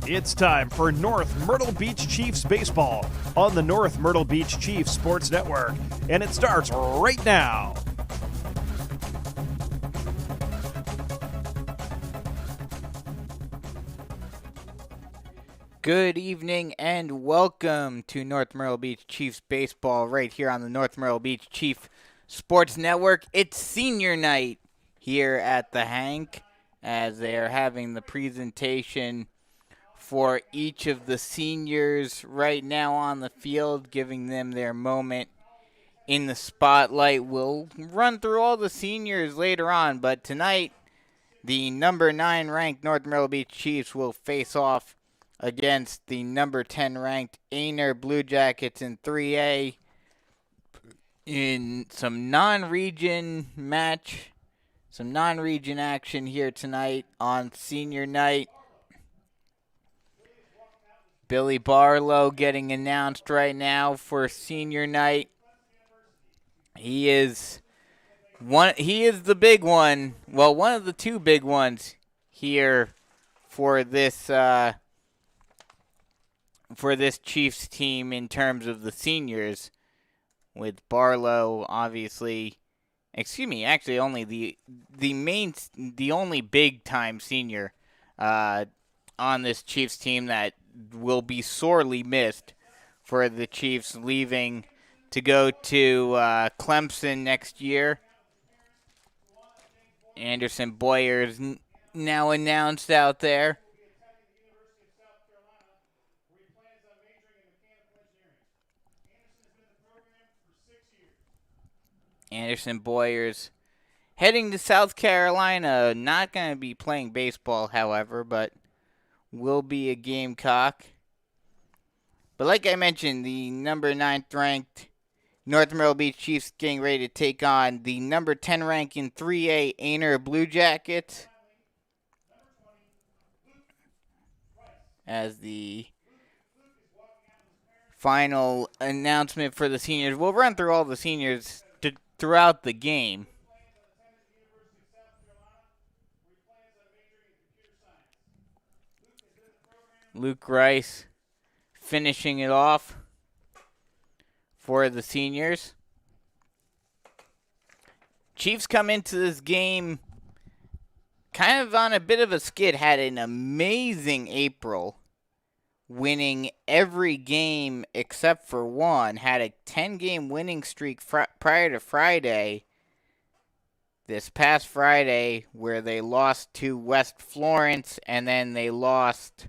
It's time for North Myrtle Beach Chiefs baseball on the North Myrtle Beach Chiefs Sports Network, and it starts right now. Good evening and welcome to North Myrtle Beach Chiefs baseball right here on the North Myrtle Beach Chiefs Sports Network. It's senior night here at the Hank as they are having the presentation for each of the seniors right now on the field, giving them their moment in the spotlight. We'll run through all the seniors later on, but tonight the number 9 ranked North Myrtle Beach Chiefs will face off against the number 10 ranked Aynor Blue Jackets in 3A in some non-region action here tonight on senior night. Billy Barlow getting announced right now for senior night. He is the big one. Well, one of the two big ones here for this Chiefs team in terms of the seniors, with Barlow obviously, actually only the only big time senior on this Chiefs team that will be sorely missed for the Chiefs, leaving to go to Clemson next year. Anderson Boyer's now announced out there. Anderson Boyer's heading to South Carolina. Not going to be playing baseball, however, but will be a Gamecock. But like I mentioned, the number 9th ranked North Myrtle Beach Chiefs getting ready to take on the number 10 ranked in 3A Aynor Blue Jackets as the final announcement for the seniors. We'll run through all the seniors throughout the game. Luke Rice finishing it off for the seniors. Chiefs come into this game kind of on a bit of a skid. Had an amazing April, winning every game except for one. Had a 10-game winning streak prior to Friday. This past Friday, where they lost to West Florence, and then they lost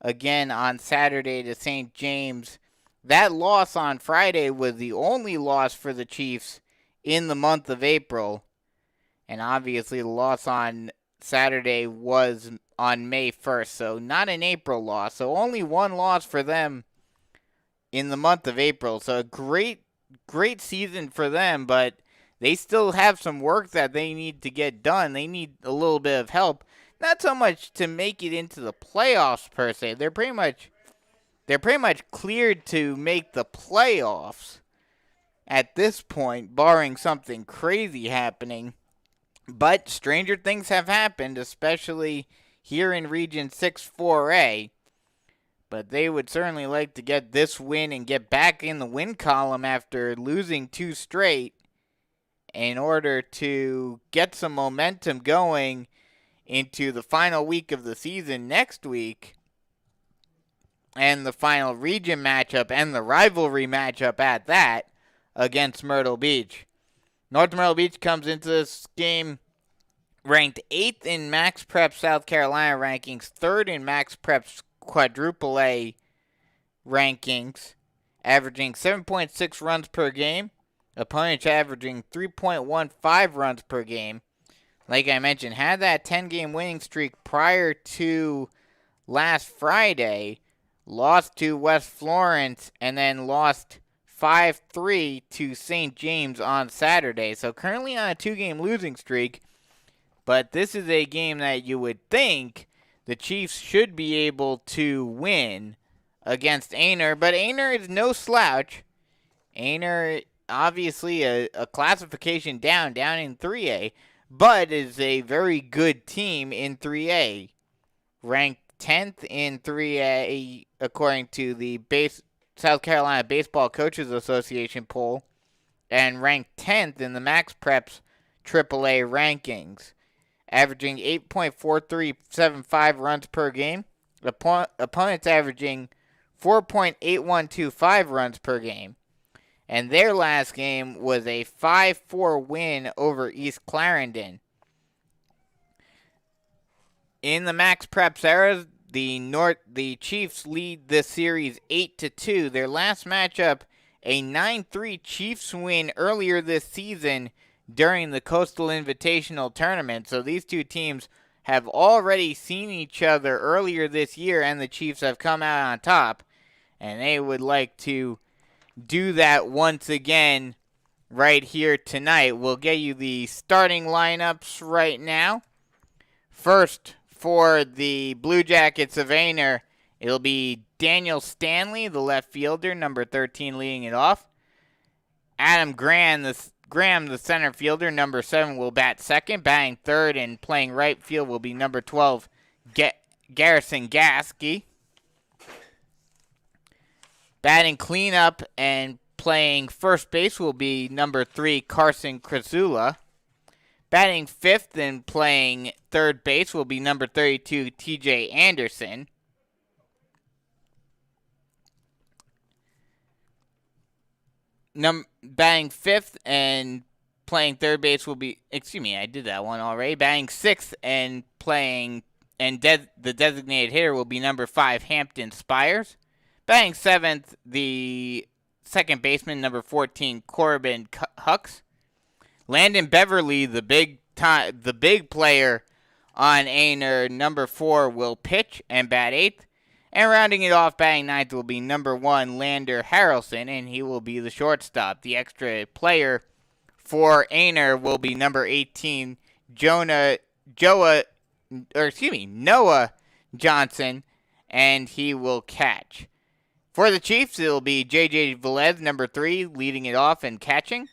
again on Saturday to St. James. That loss on Friday was the only loss for the Chiefs in the month of April. And obviously the loss on Saturday was on May 1st, so not an April loss. So only one loss for them in the month of April. So a great season for them, but they still have some work that they need to get done. They need a little bit of help. Not so much to make it into the playoffs per se. They're pretty much cleared to make the playoffs at this point, barring something crazy happening. But stranger things have happened, especially here in Region 6 4A. But they would certainly like to get this win and get back in the win column after losing 2 straight in order to get some momentum going into the final week of the season next week, and the final region matchup and the rivalry matchup at that against Myrtle Beach. North Myrtle Beach comes into this game ranked 8th in Max Prep South Carolina rankings, 3rd in Max Prep's Quadruple A rankings, averaging 7.6 runs per game. Opponents averaging 3.15 runs per game. Like I mentioned, had that 10-game winning streak prior to last Friday, lost to West Florence, and then lost 5-3 to St. James on Saturday. So currently on a 2-game losing streak, but this is a game that you would think the Chiefs should be able to win against Aynor, but Aynor is no slouch. Aynor, obviously a classification down in 3A, but is a very good team in 3A, ranked 10th in 3A according to the South Carolina Baseball Coaches Association poll, and ranked 10th in the Max Preps AAA rankings, averaging 8.4375 runs per game. Opponents averaging 4.8125 runs per game. And their last game was a 5-4 win over East Clarendon. In the Max Preps era, the Chiefs lead this series 8-2. Their last matchup, a 9-3 Chiefs win earlier this season during the Coastal Invitational Tournament. So these two teams have already seen each other earlier this year, and the Chiefs have come out on top. And they would like to do that once again right here tonight. We'll get you the starting lineups right now. First, for the Blue Jackets of Aynor, it'll be Daniel Stanley, the left fielder, number 13, leading it off. Adam Graham, the center fielder, number 7, will bat second. Batting third and playing right field will be number 12, Garrison Gasky. Batting cleanup and playing first base will be number 3, Carson Krasula. Batting fifth and playing third base will be number 32, TJ Anderson. Batting fifth and playing third base will be, I did that one already. Batting sixth and playing, the designated hitter will be number 5, Hampton Spires. Batting seventh, the second baseman, number 14, Corbin Hucks. Landon Beverly, the big player on Aynor, number 4, will pitch and bat 8th. And rounding it off, batting 9th will be number 1, Lander Harrelson, and he will be the shortstop. The extra player for Aynor will be number 18, Noah Johnson, and he will catch. For the Chiefs, it will be J.J. Velez, number 3, leading it off and catching.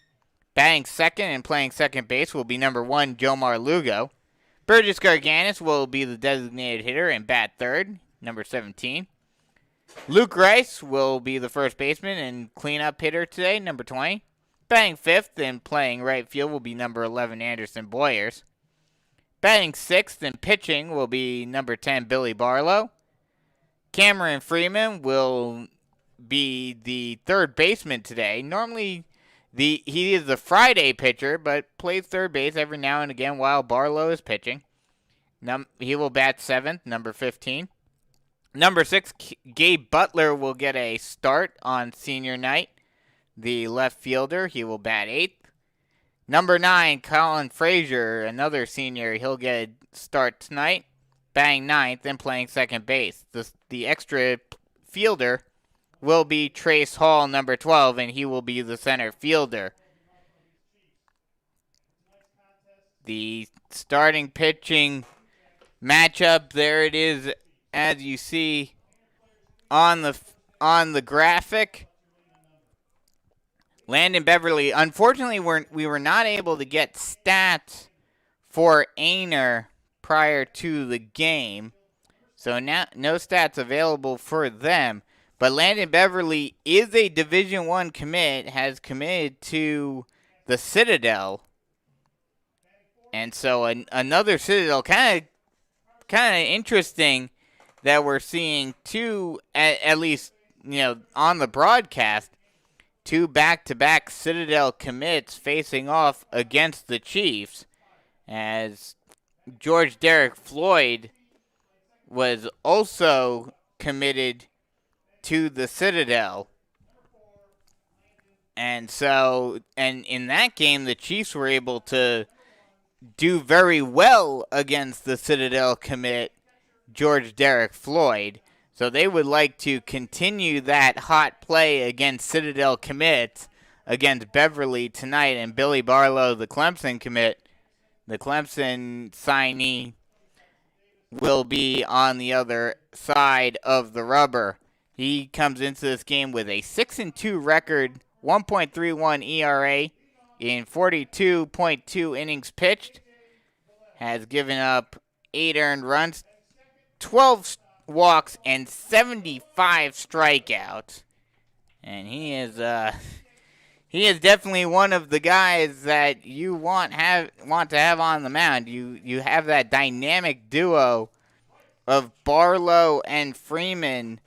Batting second and playing second base will be number 1, Jomar Lugo. Burgess Garganis will be the designated hitter and bat third, number 17. Luke Rice will be the first baseman and cleanup hitter today, number 20. Batting fifth and playing right field will be number 11, Anderson Boyers. Batting sixth and pitching will be number 10, Billy Barlow. Cameron Freeman will be the third baseman today. Normally, he is the Friday pitcher, but plays third base every now and again while Barlow is pitching. He will bat seventh, number 15. Number 6, Gabe Butler will get a start on senior night. The left fielder, he will bat 8th. Number 9, Colin Frazier, another senior, he'll get a start tonight, batting 9th and playing second base. The extra fielder will be Trace Hall, number 12, and he will be the center fielder. The starting pitching matchup, there it is, as you see on the graphic. Landon Beverly, unfortunately, we were not able to get stats for Aynor prior to the game, so now no stats available for them. But Landon Beverly is a Division I commit, has committed to the Citadel. And so another Citadel, kind of interesting that we're seeing two, at least, on the broadcast, 2 back-to-back Citadel commits facing off against the Chiefs, as George Derek Floyd was also committed to the Citadel. And in that game, the Chiefs were able to do very well against the Citadel commit, George Derek Floyd. So they would like to continue that hot play against Citadel commits against Beverly tonight, and Billy Barlow, the Clemson commit, the Clemson signee, will be on the other side of the rubber. He comes into this game with a 6-2 record, 1.31 ERA in 42.2 innings pitched, has given up 8 earned runs, 12 walks, and 75 strikeouts. And he is definitely one of the guys that you want to have on the mound. You have that dynamic duo of Barlow and Freeman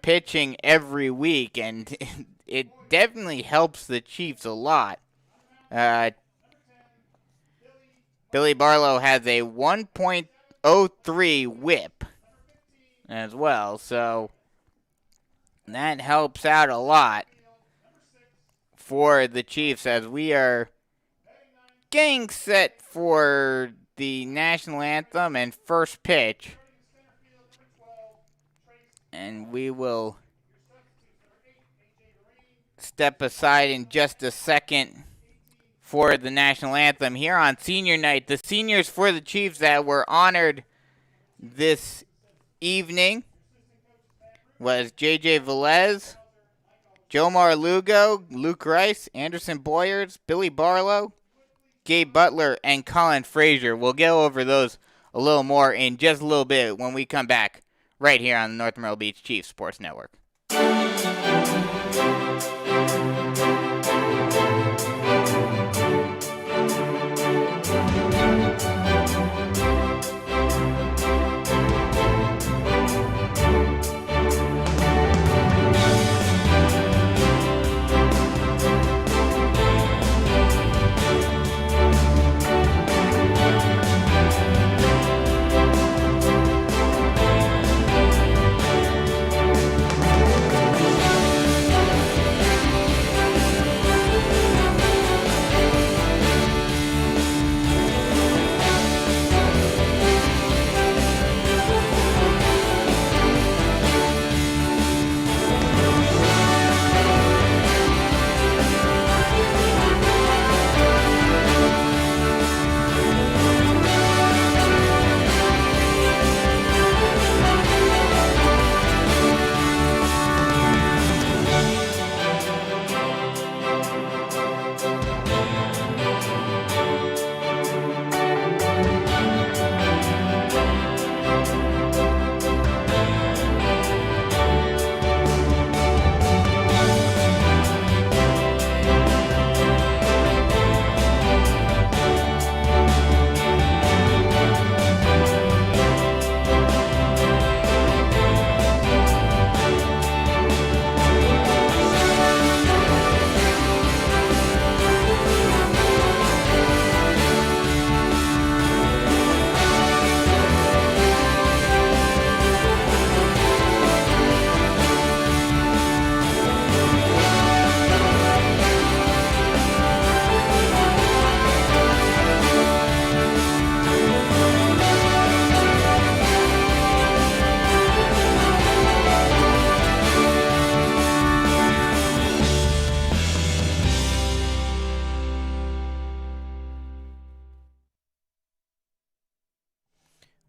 pitching every week, and it definitely helps the Chiefs a lot. Billy Barlow has a 1.03 whip as well, so that helps out a lot for the Chiefs as we are getting set for the national anthem and first pitch. And we will step aside in just a second for the national anthem here on senior night. The seniors for the Chiefs that were honored this evening was J.J. Velez, Jomar Lugo, Luke Rice, Anderson Boyers, Billy Barlow, Gabe Butler, and Colin Frazier. We'll go over those a little more in just a little bit when we come back right here on the North Myrtle Beach Chiefs Sports Network.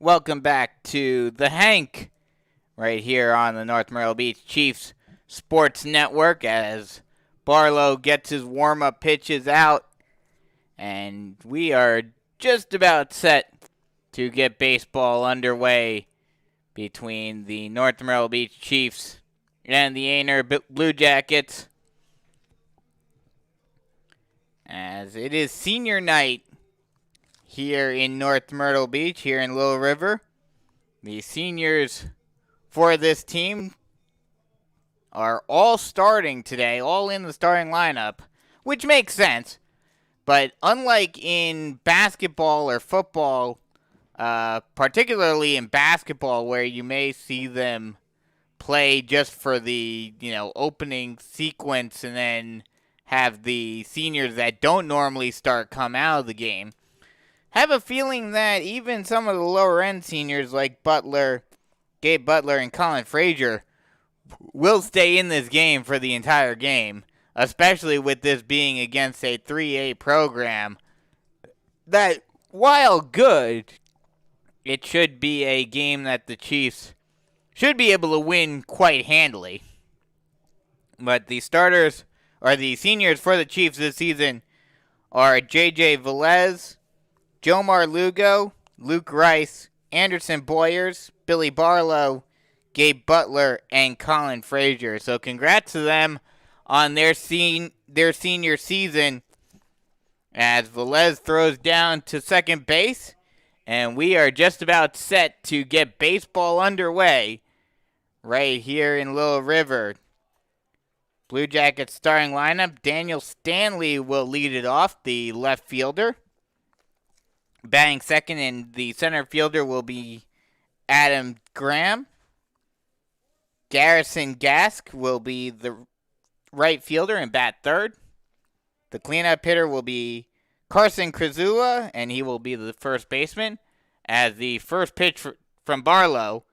Welcome back to The Hank, right here on the North Myrtle Beach Chiefs Sports Network as Barlow gets his warm-up pitches out. And we are just about set to get baseball underway between the North Myrtle Beach Chiefs and the Aynor Blue Jackets. As it is senior night here in North Myrtle Beach, here in Little River. The seniors for this team are all starting today, all in the starting lineup, which makes sense. But unlike in basketball or football, particularly in basketball where you may see them play just for the, opening sequence and then have the seniors that don't normally start come out of the game, have a feeling that even some of the lower-end seniors like Butler, Gabe Butler, and Colin Frazier will stay in this game for the entire game, especially with this being against a 3A program that, while good, it should be a game that the Chiefs should be able to win quite handily. But the starters, or the seniors for the Chiefs this season, are J.J. Velez, Jomar Lugo, Luke Rice, Anderson Boyers, Billy Barlow, Gabe Butler, and Colin Frazier. So congrats to them on their senior season as Velez throws down to second base. And we are just about set to get baseball underway right here in Little River. Blue Jackets starting lineup. Daniel Stanley will lead it off, the left fielder. Batting second, and the center fielder will be Adam Graham. Garrison Gask will be the right fielder and bat third. The cleanup hitter will be Carson Krasula, and he will be the first baseman, as the first pitch from Barlow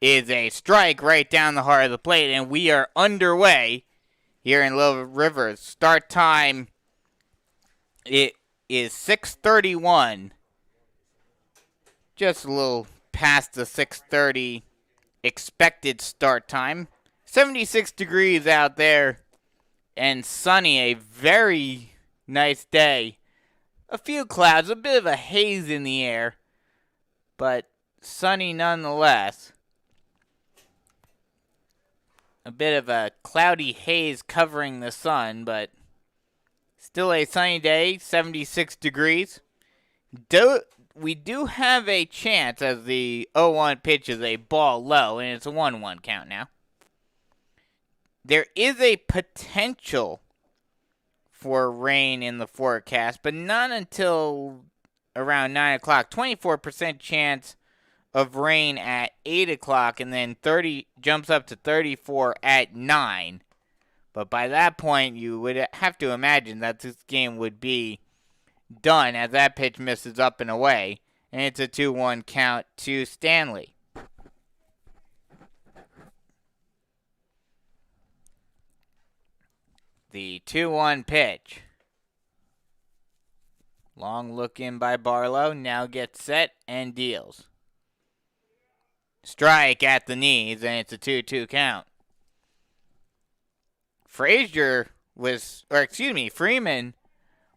is a strike right down the heart of the plate, and we are underway here in Little River. Start time, it is 6:31. Just a little past the 6:30 expected start time. 76 degrees out there and sunny, a very nice day. A few clouds, a bit of a haze in the air, but sunny nonetheless. A bit of a cloudy haze covering the sun, but still a sunny day, 76 degrees. We do have a chance as the 0-1 pitch is a ball low, and it's a 1-1 count now. There is a potential for rain in the forecast, but not until around 9 o'clock. 24% chance of rain at 8 o'clock, and then 30 jumps up to 34 at 9. But by that point, you would have to imagine that this game would be done as that pitch misses up and away, and it's a 2-1 count to Stanley. The 2-1 pitch. Long look in by Barlow, now gets set and deals. Strike at the knees, and it's a 2-2 count. Freeman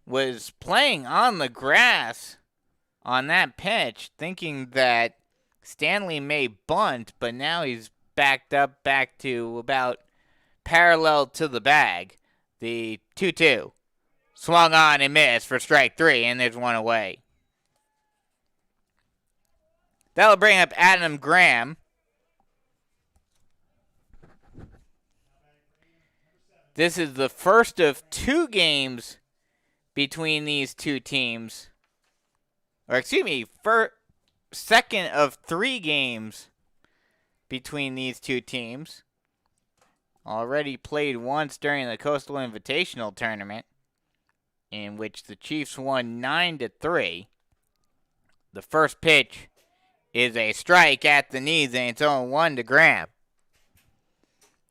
was playing on the grass on that pitch, thinking that Stanley may bunt, but now he's backed up back to about parallel to the bag. The 2-2. Swung on and missed for strike 3, and there's one away. That'll bring up Adam Graham. This is the first of 2 games between these two teams. Second of 3 games between these two teams. Already played once during the Coastal Invitational Tournament, in which the Chiefs won 9-3. The first pitch is a strike at the knees, and it's 0-1 to Graham.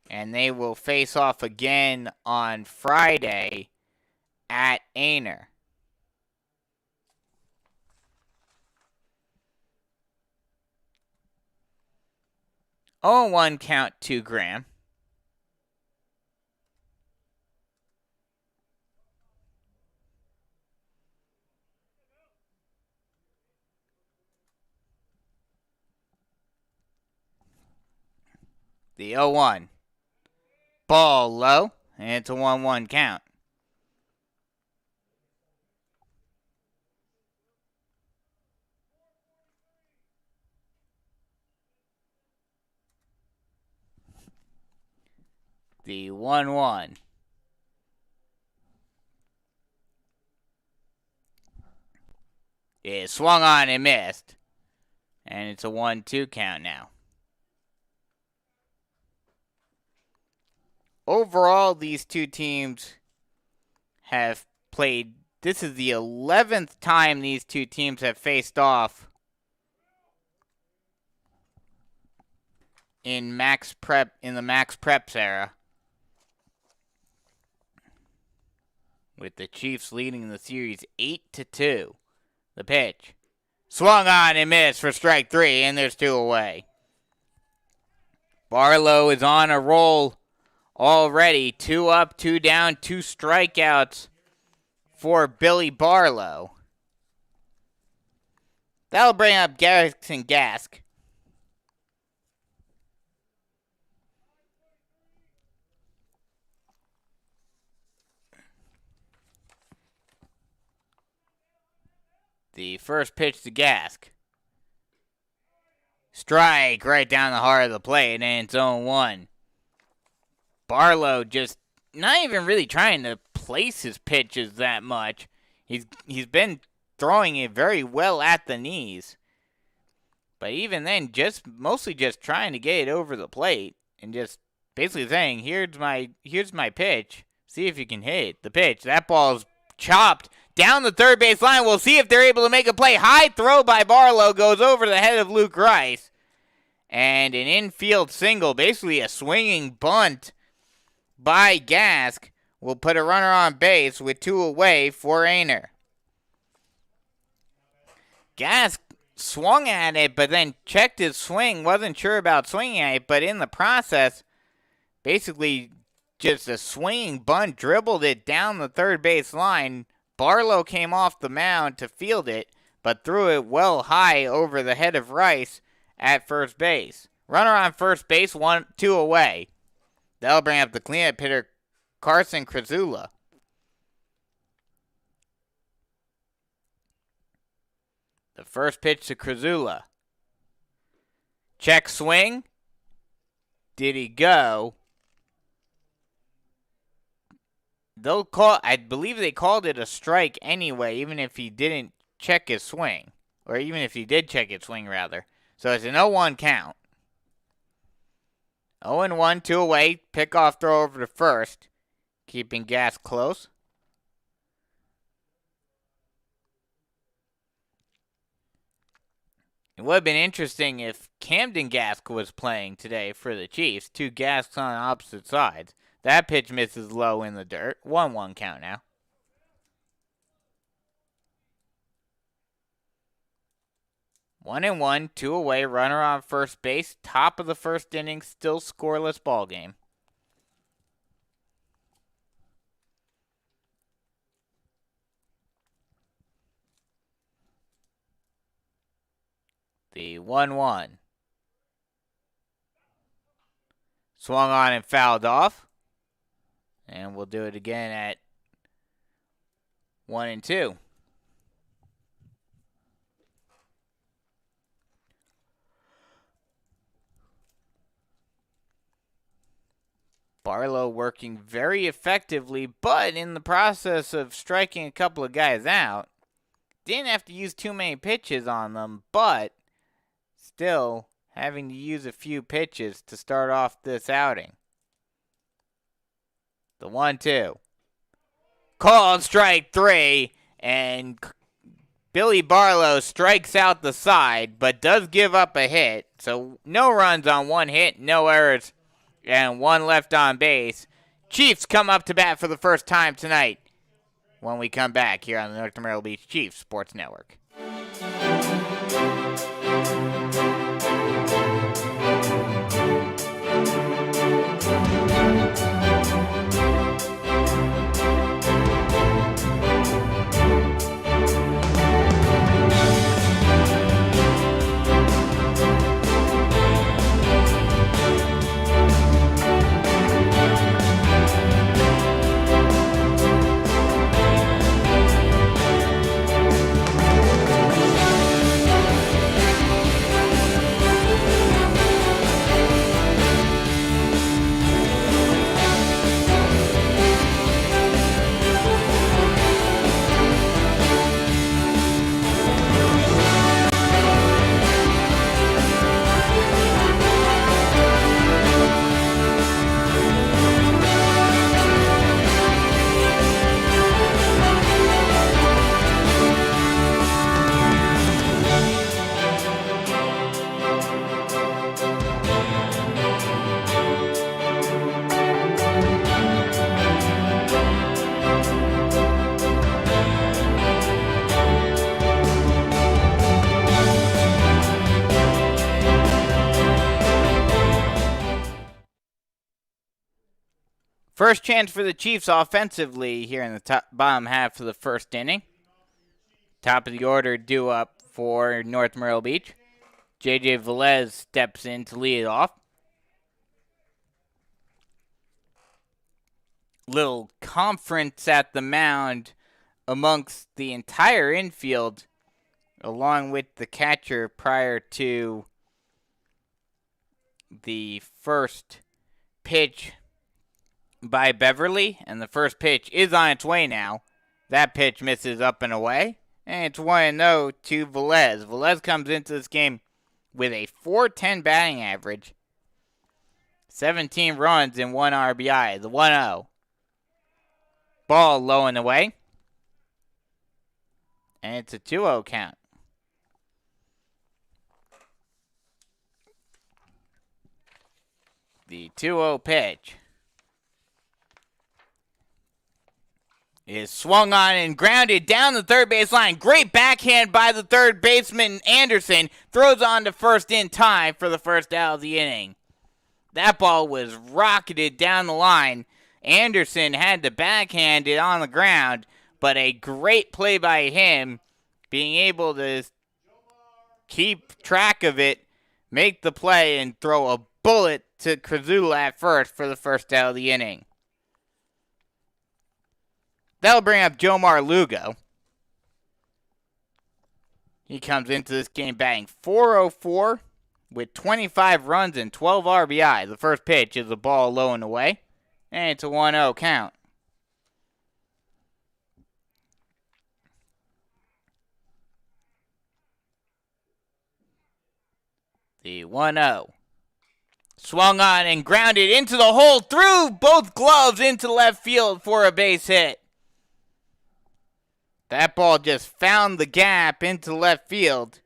And they will face off again on Friday at Aynor. Oh, 1 count to Graham. The 0-1. Ball low, and it's a 1-1 count. The 1-1. Is swung on and missed. And it's a 1-2 count now. Overall, these two teams have played. This is the 11th time these two teams have faced off in the Max Preps era, with the Chiefs leading the series 8-2. The pitch swung on and missed for strike 3, and there's 2 away. Barlow is on a roll already. 2 up, 2 down, 2 strikeouts for Billy Barlow. That'll bring up Garrison Gask. The first pitch to Gask. Strike right down the heart of the plate, and it's 0-1. Barlow just not even really trying to place his pitches that much. He's been throwing it very well at the knees. But even then, mostly just trying to get it over the plate and just basically saying, here's my pitch. See if you can hit it. The pitch. That ball's chopped down the third base line. We'll see if they're able to make a play. High throw by Barlow goes over the head of Luke Rice. And an infield single, basically a swinging bunt by Gask, will put a runner on base with 2 away for Aynor. Gask swung at it, but then checked his swing. Wasn't sure about swinging at it, but in the process, basically just a swinging bunt, dribbled it down the third base line. Barlow came off the mound to field it, but threw it well high over the head of Rice at first base. Runner on first base, 2 away. That'll bring up the cleanup hitter, Carson Krasula. The first pitch to Krasula. Check swing. Did he go? I believe they called it a strike anyway, even if he didn't check his swing. Or even if he did check his swing, rather. So it's an 0-1 count. 0-1, 2 away. Pickoff throw over to first. Keeping Gask close. It would have been interesting if Camden Gask was playing today for the Chiefs. 2 Gasks on opposite sides. That pitch misses low in the dirt. 1-1 count now. One and 1, 2 away, runner on first base. Top of the first inning, still scoreless ball game. The 1-1. Swung on and fouled off. And we'll do it again at 1 and 2. Barlow working very effectively, but in the process of striking a couple of guys out, didn't have to use too many pitches on them, but still having to use a few pitches to start off this outing. The 1-2. Called strike 3, and Billy Barlow strikes out the side, but does give up a hit. So no runs on 1 hit, no errors, and 1 left on base. Chiefs come up to bat for the first time tonight when we come back here on the North Myrtle Beach Chiefs Sports Network. First chance for the Chiefs offensively here in the bottom half of the first inning. Top of the order due up for North Myrtle Beach. J.J. Velez steps in to lead it off. Little conference at the mound amongst the entire infield along with the catcher prior to the first pitch by Beverly, and the first pitch is on its way now. That pitch misses up and away, and it's 1-0 to Velez. Velez comes into this game with a .410 batting average, 17 runs and 1 RBI. The 1-0. Ball low and away, and it's a 2-0 count. The 2-0 pitch is swung on and grounded down the third base line. Great backhand by the third baseman. Anderson throws on to first in time for the first out of the inning. That ball was rocketed down the line. Anderson had to backhand it on the ground, but a great play by him, being able to keep track of it, make the play, and throw a bullet to Krasula at first for the first out of the inning. That'll bring up Jomar Lugo. He comes into this game batting .404 with 25 runs and 12 RBI. The first pitch is a ball low and away, and it's a 1-0 count. The 1-0. Swung on and grounded into the hole, through both gloves into left field for a base hit. That ball just found the gap into left field.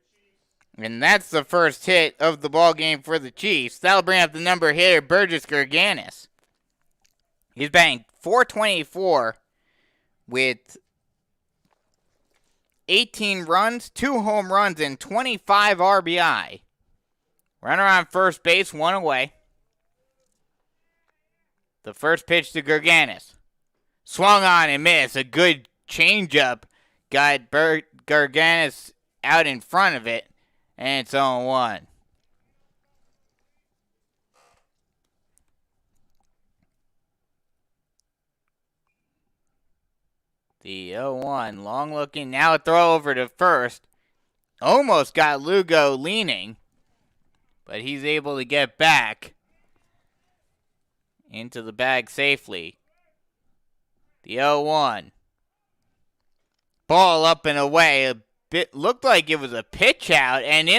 And that's the first hit of the ball game for the Chiefs. That'll bring up the number hitter, Burgess Gerganis. He's batting .424 with 18 runs, 2 home runs, and 25 RBI. Runner on first base, 1 away. The first pitch to Gerganis. Swung on and missed. A good changeup. Got Gerganis out in front of it, and it's 0-1. The 0-1, long looking, now a throw over to first. Almost got Lugo leaning, but he's able to get back into the bag safely. The 0-1. Ball up and away. A bit looked like it was a pitch out, and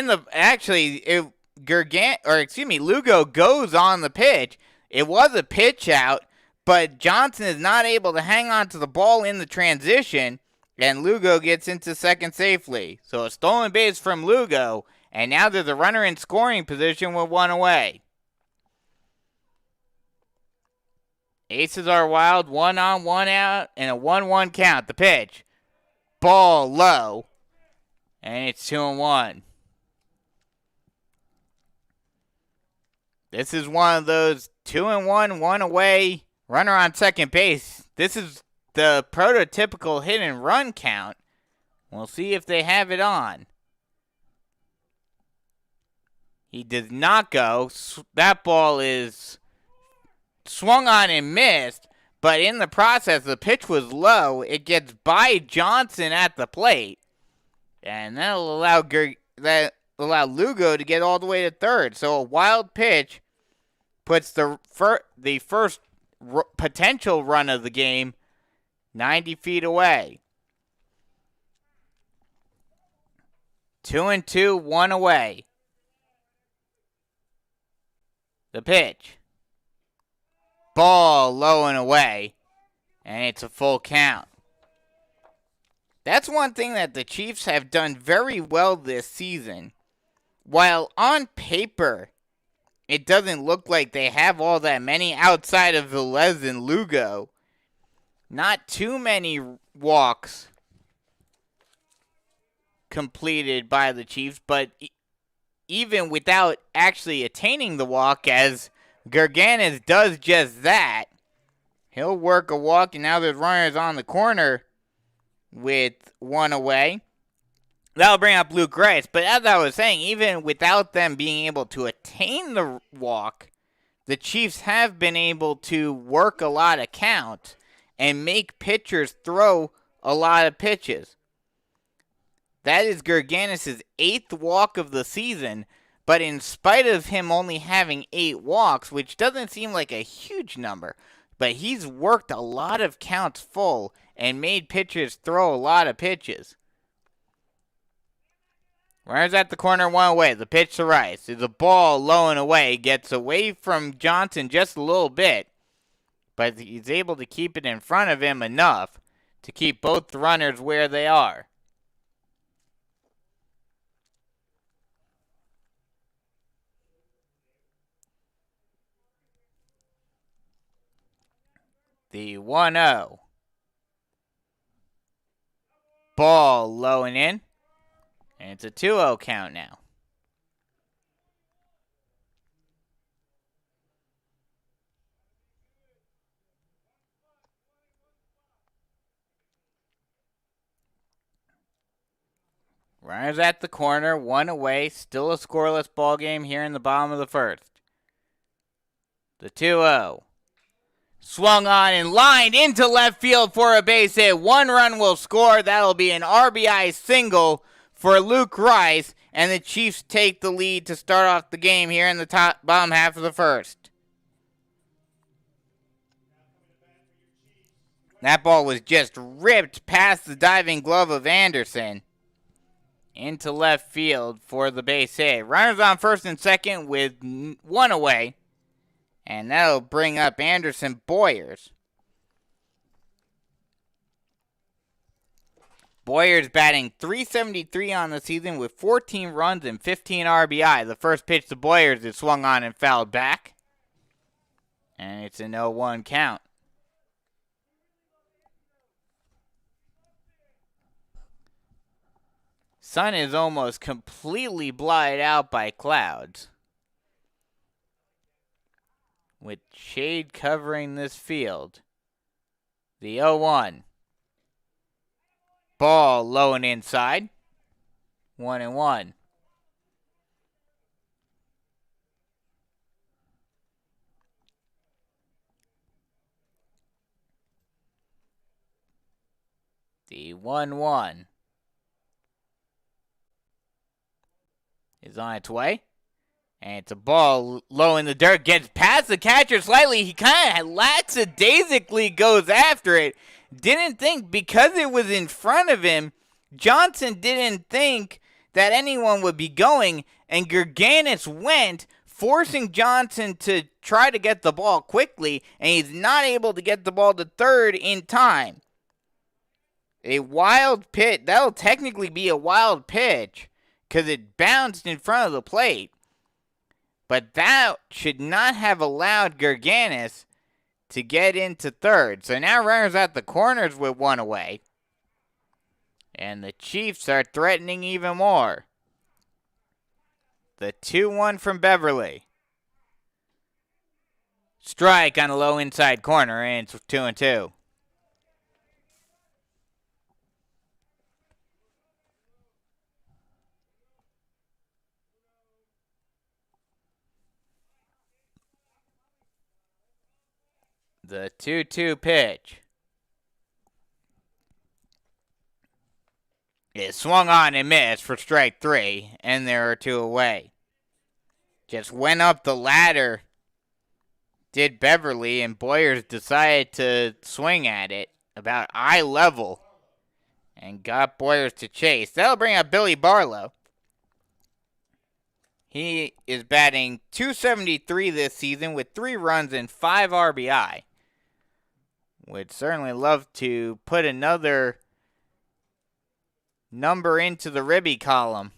Lugo goes on the pitch. It was a pitch out, but Johnson is not able to hang on to the ball in the transition, and Lugo gets into second safely. So a stolen base from Lugo, and now there's a runner in scoring position with 1 away. Aces are wild, 1 on, 1 out, and a 1-1 count. The pitch. Ball low, and it's 2-1. This is one of those 2-1, 1 away, runner on second base. This is the prototypical hit and run count. We'll see if they have it on. He does not go. That ball is swung on and missed. But in the process, the pitch was low. It gets by Johnson at the plate. And that'll allow Lugo to get all the way to third. So a wild pitch puts the first potential run of the game 90 feet away. 2-2, 1 away. The pitch. Ball low and away, and it's a full count. That's one thing that the Chiefs have done very well this season. While on paper, it doesn't look like they have all that many outside of Velez and Lugo. Not too many walks completed by the Chiefs, but even without actually attaining the walk, as Gerganis does just that, he'll work a walk, and now there's runners on the corner with 1 away. That'll bring up Luke Rice, but as I was saying, even without them being able to attain the walk, the Chiefs have been able to work a lot of counts and make pitchers throw a lot of pitches. That is Gerganis' 8th walk of the season, but in spite of him only having 8 walks, which doesn't seem like a huge number, but he's worked a lot of counts full and made pitchers throw a lot of pitches. Runners at the corner, 1 away. The pitch to Rice. The ball low and away. Gets away from Johnson just a little bit, but he's able to keep it in front of him enough to keep both runners where they are. The 1-0. Ball low and in. And it's a 2-0 count now. Runners at the corner, 1 away. Still a scoreless ball game here in the bottom of the first. The 2-0. Swung on and lined into left field for a base hit. 1 run will score. That'll be an RBI single for Luke Rice. And the Chiefs take the lead to start off the game here in the bottom half of the first. That ball was just ripped past the diving glove of Anderson into left field for the base hit. Runners on first and second with 1 away. And that'll bring up Anderson Boyers. Boyers batting .373 on the season with 14 runs and 15 RBI. The first pitch to Boyers is swung on and fouled back. And it's an 0-1 count. Sun is almost completely blotted out by clouds, with shade covering this field. The 0-1. Ball low and inside. 1-1. The 1-1 is on its way. And it's a ball low in the dirt. Gets past the catcher slightly. He kind of lackadaisically goes after it. Didn't think, because it was in front of him, Johnson didn't think that anyone would be going. And Gerganis went, forcing Johnson to try to get the ball quickly. And he's not able to get the ball to third in time. A wild pitch. That'll technically be a wild pitch, because it bounced in front of the plate. But that should not have allowed Gerganis to get into third. So now runners at the corners with 1 away. And the Chiefs are threatening even more. The 2-1 from Beverly. Strike on a low inside corner, and it's 2-2. The 2-2 pitch is swung on and missed for strike 3, and there are 2 away. Just went up the ladder, did Beverly, and Boyers decided to swing at it about eye level and got Boyers to chase. That'll bring up Billy Barlow. He is batting .273 this season with 3 runs and 5 RBI. Would certainly love to put another number into the Ribby column.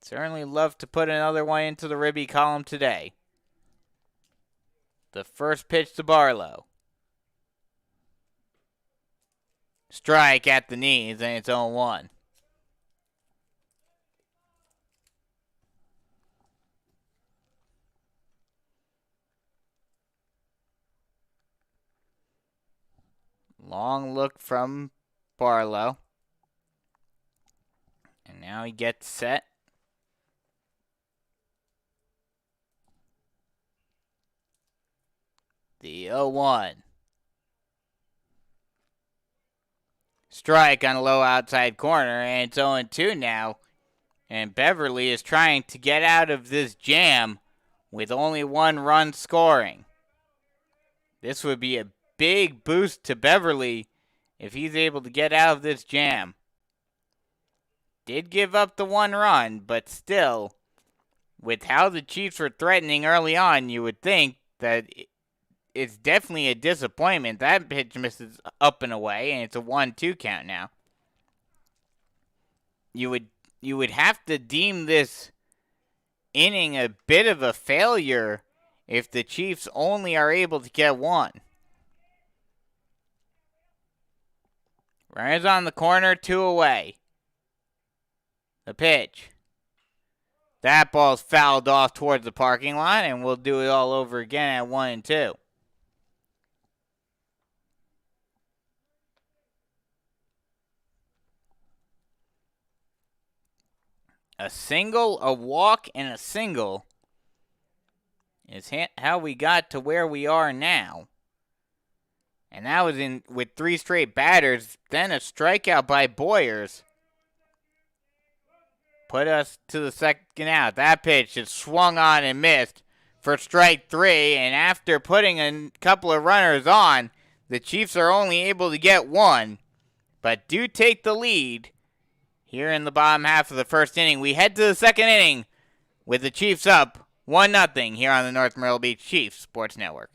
Certainly love to put another one into the Ribby column today. The first pitch to Barlow. Strike at the knees, and it's 0-1. Long look from Barlow. And now he gets set. The 0-1. strike on a low outside corner, and it's 0-2 now. And Beverly is trying to get out of this jam with only 1 run scoring. This would be a big boost to Beverly if he's able to get out of this jam. Did give up the 1 run, but still, with how the Chiefs were threatening early on, you would think that it's definitely a disappointment. That pitch misses up and away, and it's a 1-2 count now. You would have to deem this inning a bit of a failure if the Chiefs only are able to get 1. Runners on the corner, 2 away. The pitch. That ball's fouled off towards the parking lot, and we'll do it all over again at 1-2. A single, a walk, and a single is how we got to where we are now. And that was with 3 straight batters, then a strikeout by Boyers put us to the second out. That pitch is swung on and missed for strike 3, and after putting a couple of runners on, the Chiefs are only able to get 1, but do take the lead here in the bottom half of the first inning. We head to the second inning with the Chiefs up 1-0 here on the North Myrtle Beach Chiefs Sports Network.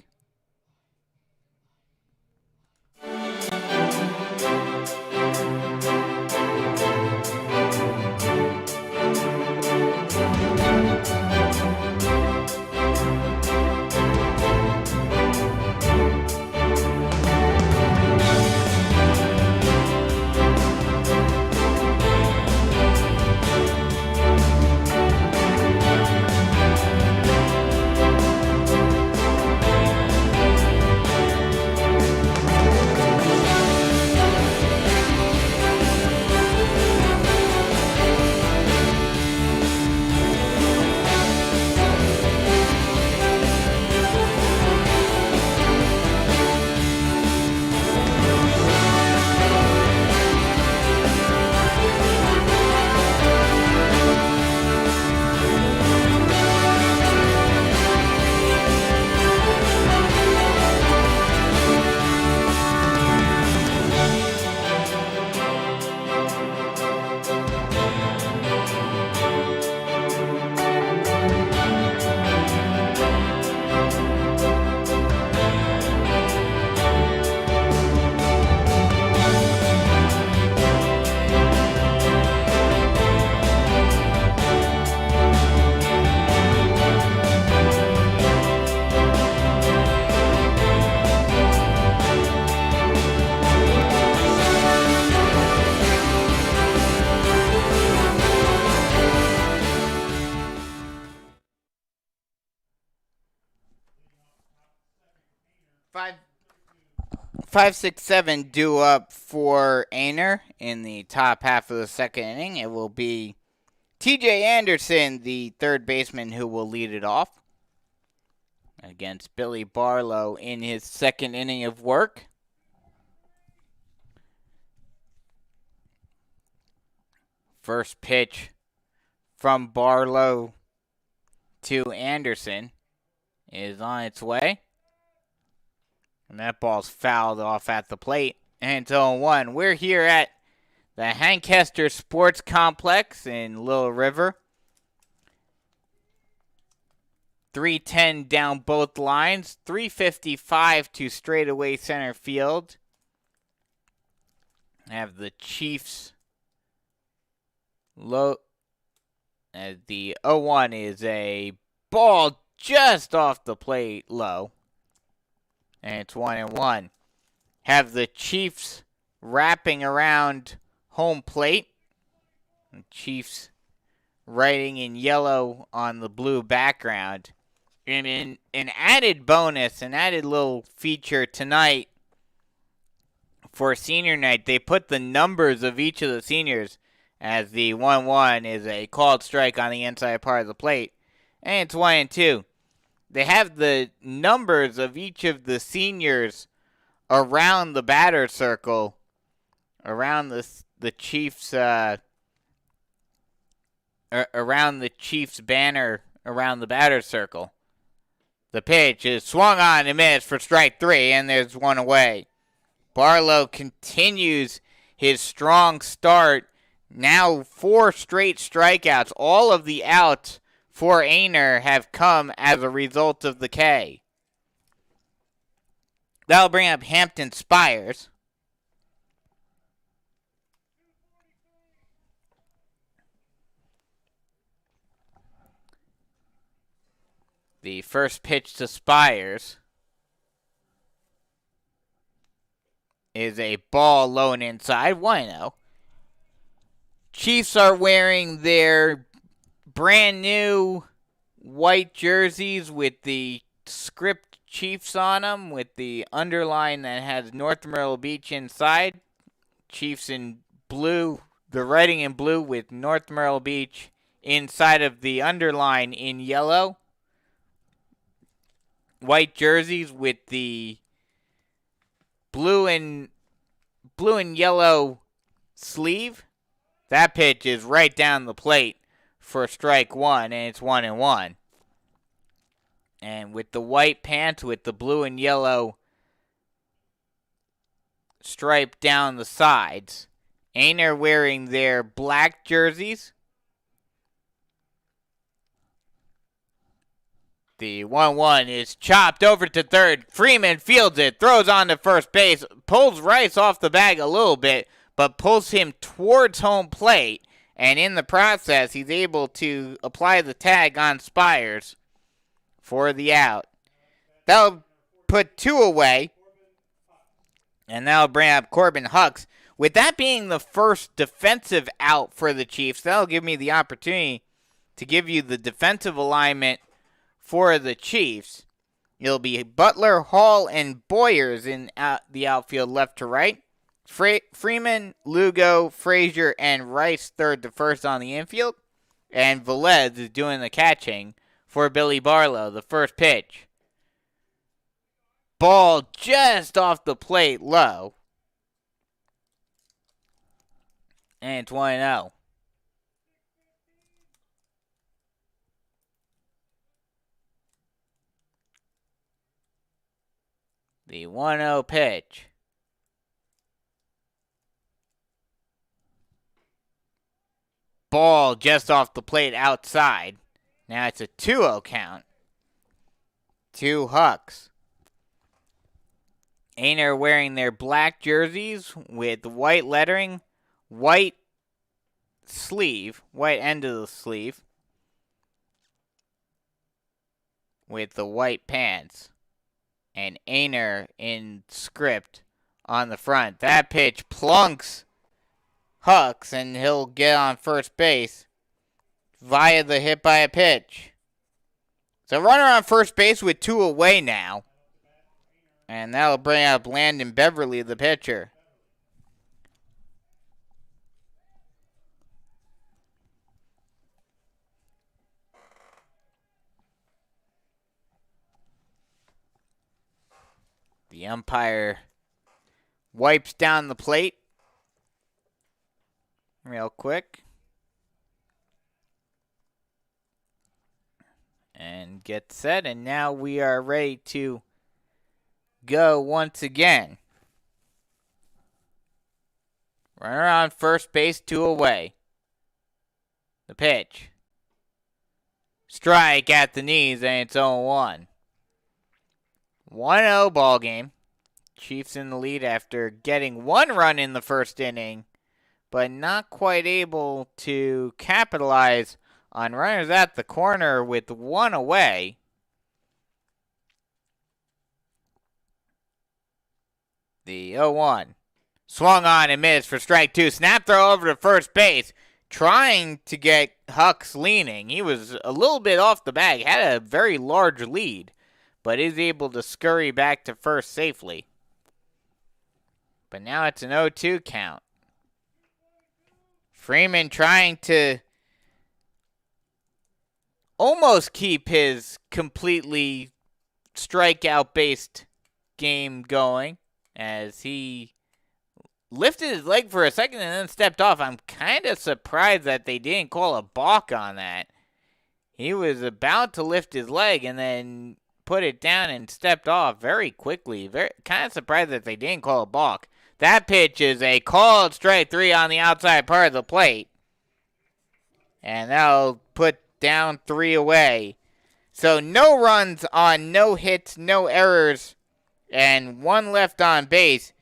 Five, 6, 7 due up for Aynor in the top half of the second inning. It will be TJ Anderson, the third baseman, who will lead it off against Billy Barlow in his second inning of work. First pitch from Barlow to Anderson is on its way. And that ball's fouled off at the plate. And it's 0-1. We're here at the Hank Hester Sports Complex in Little River. 310 down both lines. 355 to straightaway center field. Have the Chiefs low. The 0-1 is a ball just off the plate low. And it's 1-1. Have the Chiefs wrapping around home plate. The Chiefs writing in yellow on the blue background. And in an added bonus, an added little feature tonight for senior night, they put the numbers of each of the seniors, as the 1-1 is a called strike on the inside part of the plate. And it's 1-2. They have the numbers of each of the seniors around the batter circle around the Chiefs around the Chiefs banner around the batter circle. The pitch is swung on and missed for strike 3, and there's one away. Barlow continues his strong start. Now 4 straight strikeouts. All of the outs for Aynor have come as a result of the K. That'll bring up Hampton Spires. The first pitch to Spires is a ball low and inside, 1-0. Chiefs are wearing their brand new white jerseys with the script Chiefs on them, with the underline that has North Myrtle Beach inside. Chiefs in blue, the writing in blue with North Myrtle Beach inside of the underline in yellow. White jerseys with the blue and yellow sleeve. That pitch is right down the plate for strike 1, and it's 1-1. And with the white pants with the blue and yellow stripe down the sides. Aynor wearing their black jerseys. The 1-1 is chopped over to third. Freeman fields it, throws on to first base, pulls Rice off the bag a little bit, but pulls him towards home plate. And in the process, he's able to apply the tag on Spires for the out. That'll put 2 away. And that'll bring up Corbin Hucks. With that being the first defensive out for the Chiefs, that'll give me the opportunity to give you the defensive alignment for the Chiefs. It'll be Butler, Hall, and Boyers in the outfield left to right. Freeman, Lugo, Frazier, and Rice third to first on the infield. And Velez is doing the catching for Billy Barlow. The first pitch. Ball just off the plate low. And it's 1-0. The 1-0 pitch. Ball just off the plate outside. Now it's a 2-0 count. 2 Hucks. Aynor wearing their black jerseys with white lettering, white sleeve, white end of the sleeve, with the white pants. And Aynor in script on the front. That pitch plunks Hucks, and he'll get on first base via the hit by a pitch. So runner on first base with 2 away now. And that'll bring up Landon Beverly, the pitcher. The umpire wipes down the plate real quick. And gets set, and now we are ready to go once again. Runner on first base, 2 away. The pitch. Strike at the knees, and it's 0-1. 1-0 ball game. Chiefs in the lead after getting 1 run in the first inning, but not quite able to capitalize on runners at the corner with 1 away. The 0-1. Swung on and missed for strike 2. Snap throw over to first base. Trying to get Hucks leaning. He was a little bit off the bag. Had a very large lead, but is able to scurry back to first safely. But now it's an 0-2 count. Freeman trying to almost keep his completely strikeout-based game going, as he lifted his leg for a second and then stepped off. I'm kind of surprised that they didn't call a balk on that. He was about to lift his leg and then put it down and stepped off very quickly. Kind of surprised that they didn't call a balk. That pitch is a called strike 3 on the outside part of the plate. And that'll put down 3 away. So no runs on no hits, no errors, and 1 left on base.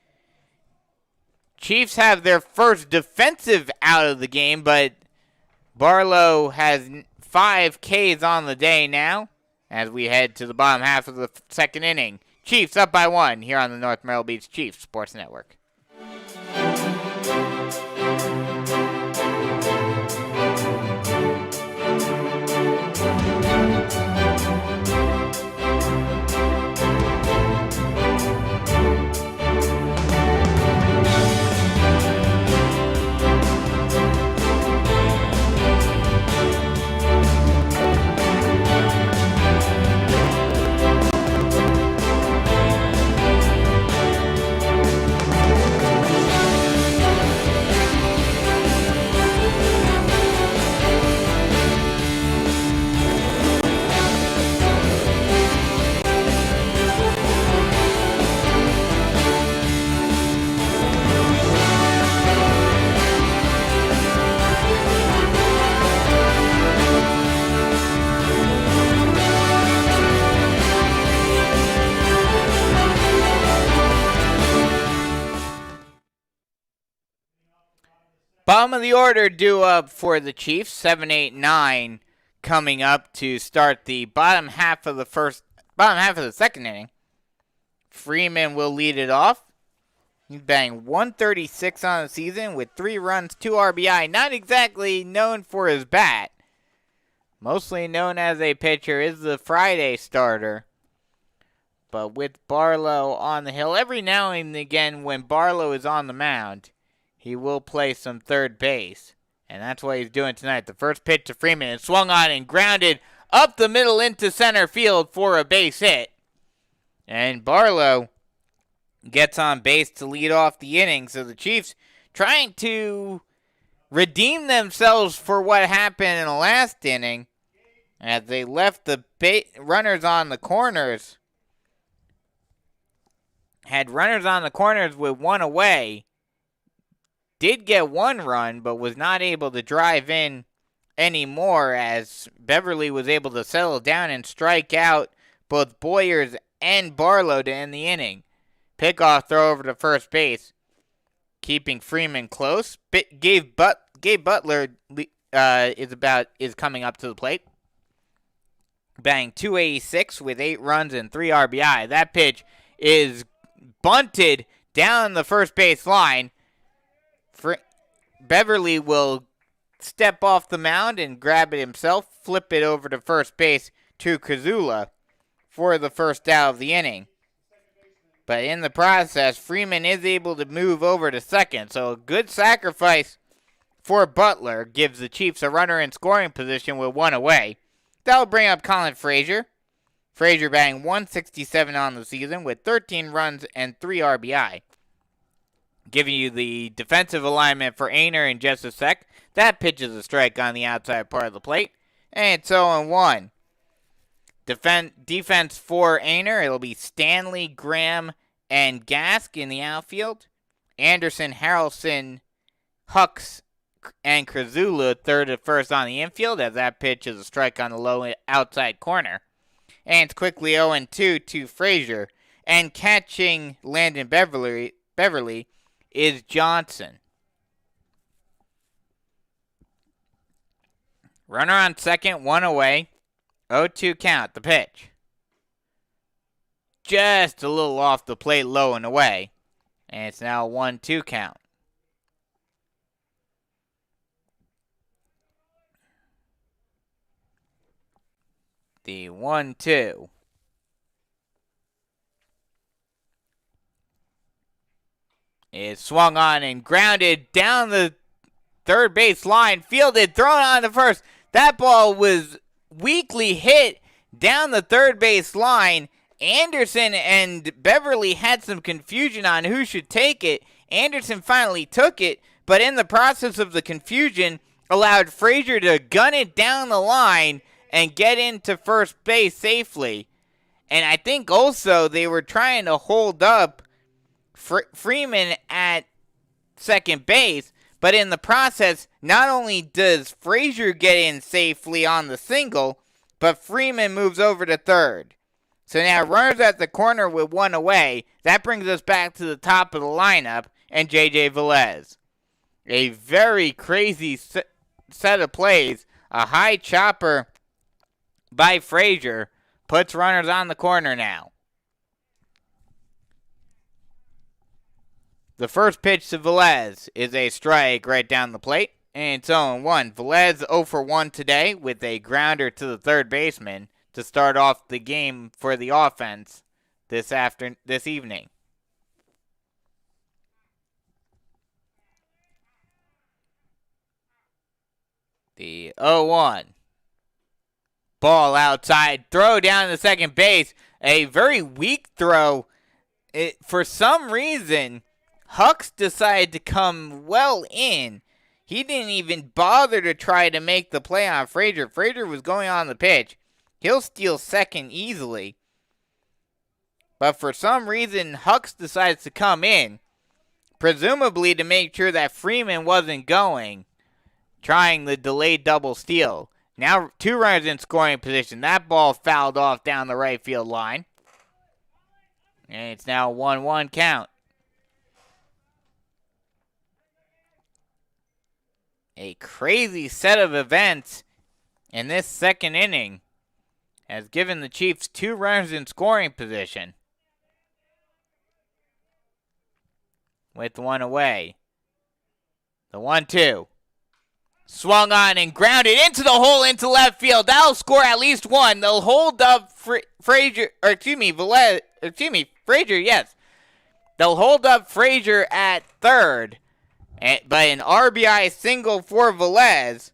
Chiefs have their first defensive out of the game, but Barlow has 5 Ks on the day now as we head to the bottom half of the second inning. Chiefs up by 1 here on the North Myrtle Beach Chiefs Sports Network. Bottom of the order due up for the Chiefs, 7, 8, 9 coming up to start the bottom half of the second inning. Freeman will lead it off. He's batting 136 on the season with 3 runs, 2 RBI. Not exactly known for his bat. Mostly known as a pitcher, is the Friday starter. But with Barlow on the hill, every now and again when Barlow is on the mound, he will play some third base. And that's what he's doing tonight. The first pitch to Freeman is swung on and grounded up the middle into center field for a base hit. And Barlow gets on base to lead off the inning. So the Chiefs trying to redeem themselves for what happened in the last inning as they left the runners on the corners. Had runners on the corners with 1 away. Did get 1 run, but was not able to drive in anymore as Beverly was able to settle down and strike out both Boyers and Barlow to end the inning. Pickoff throw over to first base, keeping Freeman close. Gabe Butler is coming up to the plate, batting .286 with 8 runs and 3 RBI. That pitch is bunted down the first base line. Beverly will step off the mound and grab it himself, flip it over to first base to Kazula for the first out of the inning. But in the process, Freeman is able to move over to second, so a good sacrifice for Butler gives the Chiefs a runner in scoring position with 1 away. That'll bring up Colin Frazier. Frazier batting .167 on the season with 13 runs and 3 RBI. Giving you the defensive alignment for Aynor in just a sec. That pitch is a strike on the outside part of the plate. And it's 0-1. Defense for Aynor, it'll be Stanley, Graham, and Gask in the outfield. Anderson, Harrelson, Hucks, and Krazula third and first on the infield as that pitch is a strike on the low outside corner. And it's quickly 0-2 to Frazier. And catching Landon Beverly is Johnson. Runner on second, 1 away. 0-2 count, the pitch. Just a little off the plate, low and away. And it's now a 1-2 count. The 1-2. Is swung on and grounded down the third base line. Fielded, thrown on to first. That ball was weakly hit down the third base line. Anderson and Beverly had some confusion on who should take it. Anderson finally took it, but in the process of the confusion, allowed Frazier to gun it down the line and get into first base safely. And I think also they were trying to hold up Freeman at second base, but in the process, not only does Frazier get in safely on the single, but Freeman moves over to third. So now runners at the corner with one away. That brings us back to the top of the lineup and J.J. Velez. A very crazy set of plays. A high chopper by Frazier puts runners on the corner now. The first pitch to Velez is a strike right down the plate. And it's 0-1. Velez 0 for 1 today with a grounder to the third baseman to start off the game for the offense this evening. The 0-1. Ball outside. Throw down to second base. A very weak throw. For some reason, Hux decided to come well in. He didn't even bother to try to make the play on Frazier. Frazier was going on the pitch. He'll steal second easily. But for some reason, Hux decides to come in, presumably to make sure that Freeman wasn't going, trying the delayed double steal. Now 2 runners in scoring position. That ball fouled off down the right field line. And it's now a 1-1 count. A crazy set of events in this second inning has given the Chiefs 2 runners in scoring position with one away. The 1-2. Swung on and grounded into the hole into left field. That'll score at least one. They'll hold up Frazier, Frazier, yes. They'll hold up Frazier at third. But an RBI single for Velez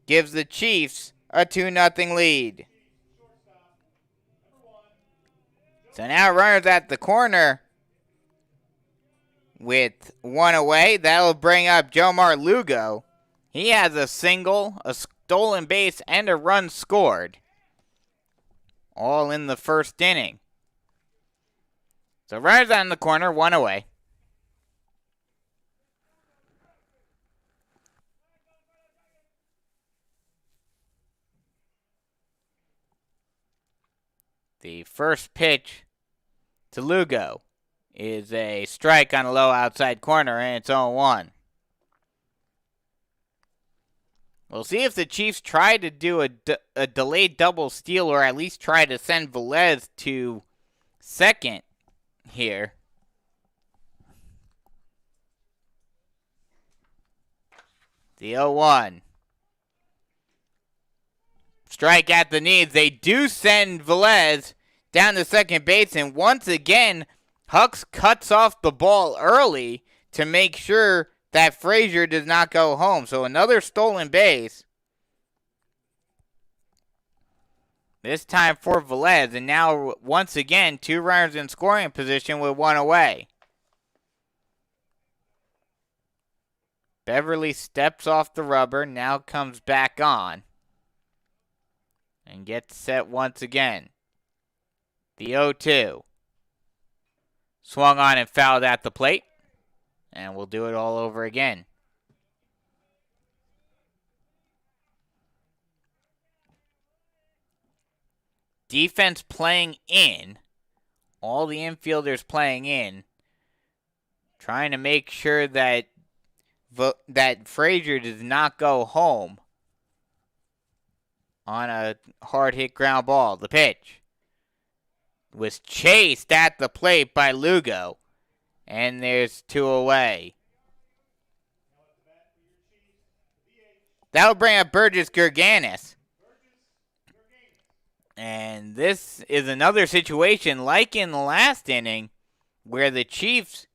gives the Chiefs a 2-0 lead. So now runners at the corner with one away. That'll bring up Jomar Lugo. He has a single, a stolen base, and a run scored. All in the first inning. So runners on the corner, one away. The first pitch to Lugo is a strike on a low outside corner, and it's 0-1. We'll see if the Chiefs try to do a delayed double steal or at least try to send Velez to second here. The 0-1. Strike at the knees. They do send Velez down to second base, and once again, Hux cuts off the ball early to make sure that Frazier does not go home. So another stolen base. This time for Velez, and now once again, 2 runners in scoring position with one away. Beverly steps off the rubber, now comes back on. And gets set once again. The 0-2. Swung on and fouled at the plate. And we'll do it all over again. Defense playing in. All the infielders playing in. Trying to make sure that Frazier does not go home on a hard-hit ground ball. The pitch was chased at the plate by Lugo. And there's 2 away. That'll bring up Burgess Gerganis. And this is another situation like in the last inning where the Chiefs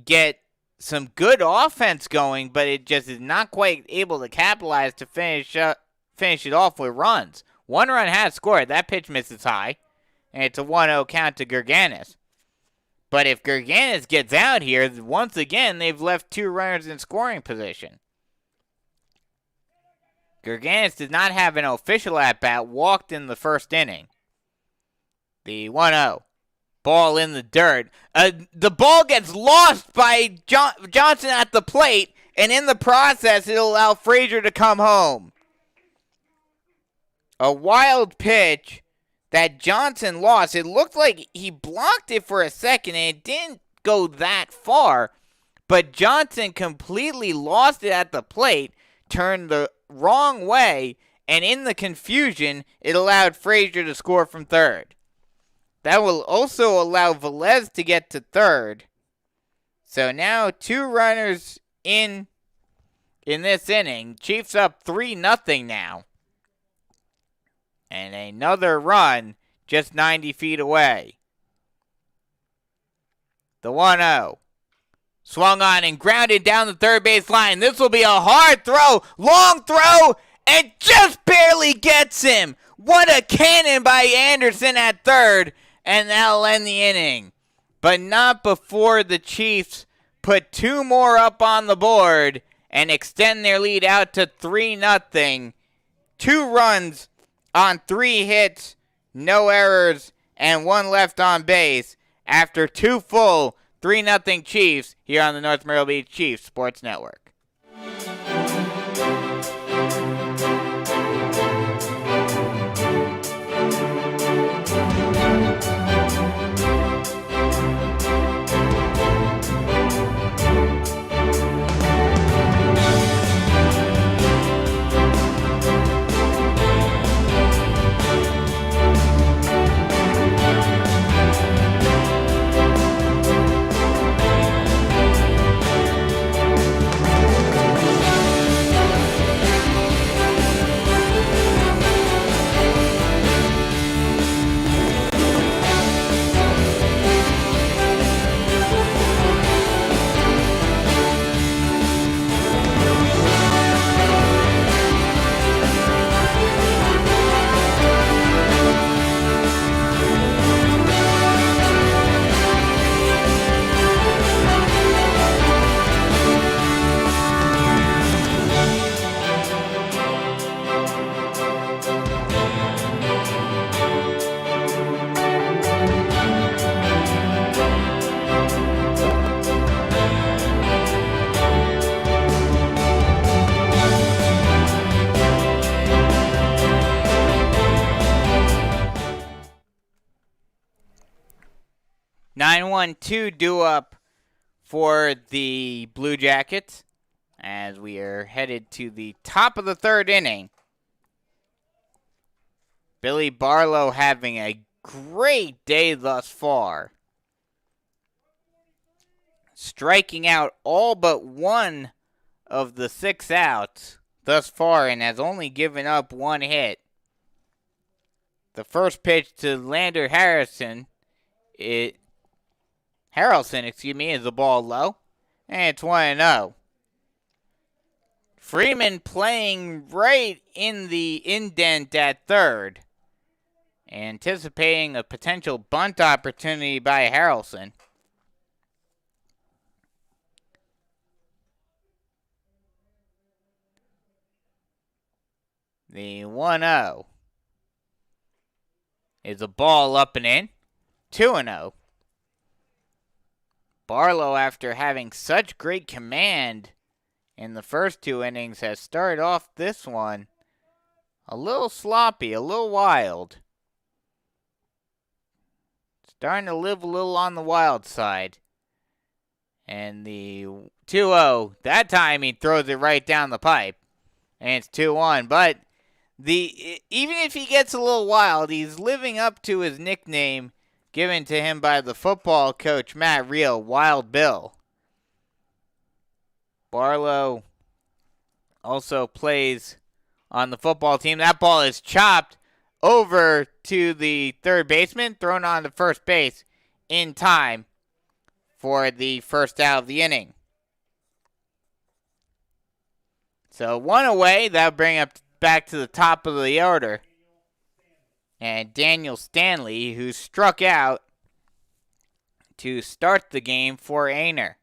get some good offense going, but it just is not quite able to capitalize to finish it off with runs. 1 run has scored. That pitch misses high. And it's a 1-0 count to Gerganis. But if Gerganis gets out here, once again, they've left 2 runners in scoring position. Gerganis did not have an official at-bat, walked in the first inning. The 1-0. Ball in the dirt. The ball gets lost by Johnson at the plate, and in the process, it'll allow Frazier to come home. A wild pitch that Johnson lost. It looked like he blocked it for a second, and it didn't go that far, but Johnson completely lost it at the plate, turned the wrong way, and in the confusion, it allowed Frazier to score from third. That will also allow Velez to get to third. So now 2 runners in this inning. Chiefs up 3-0 now. And another run just 90 feet away. The 1-0. Swung on and grounded down the third base line. This will be a hard throw. Long throw. And just barely gets him. What a cannon by Anderson at third. And that'll end the inning. But not before the Chiefs put 2 more up on the board and extend their lead out to 3-0. 2 runs on 3 hits, no errors, and 1 left on base after 2 full 3-0 Chiefs here on the North Myrtle Beach Chiefs Sports Network. Two due up for the Blue Jackets as we are headed to the top of the third inning. Billy Barlow having a great day thus far, striking out all but 1 of the 6 outs thus far and has only given up 1 hit. The first pitch to Lander Harrelson, is a ball low, and it's 1-0. Freeman playing right in the indent at third, anticipating a potential bunt opportunity by Harrelson. The 1-0 is a ball up and in, 2-0. Barlow, after having such great command in the first 2 innings, has started off this one a little sloppy, a little wild. Starting to live a little on the wild side. And the 2-0, that time he throws it right down the pipe. And it's 2-1. But even if he gets a little wild, he's living up to his nickname given to him by the football coach Matt Reel, Wild Bill. Barlow also plays on the football team. That ball is chopped over to the third baseman, thrown on to first base in time for the first out of the inning. So 1 away, that'll bring up back to the top of the order. And Daniel Stanley, who struck out to start the game for Aynor.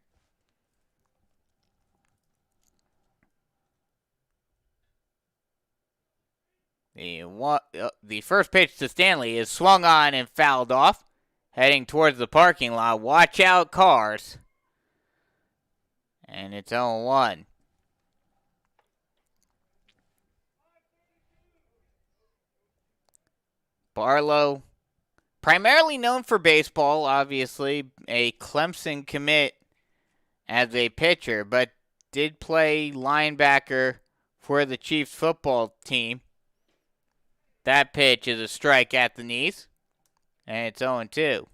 The first pitch to Stanley is swung on and fouled off, heading towards the parking lot. Watch out, cars. And it's 0-1. Barlow, primarily known for baseball, obviously a Clemson commit as a pitcher, but did play linebacker for the Chiefs football team. That pitch is a strike at the knees, and it's 0-2.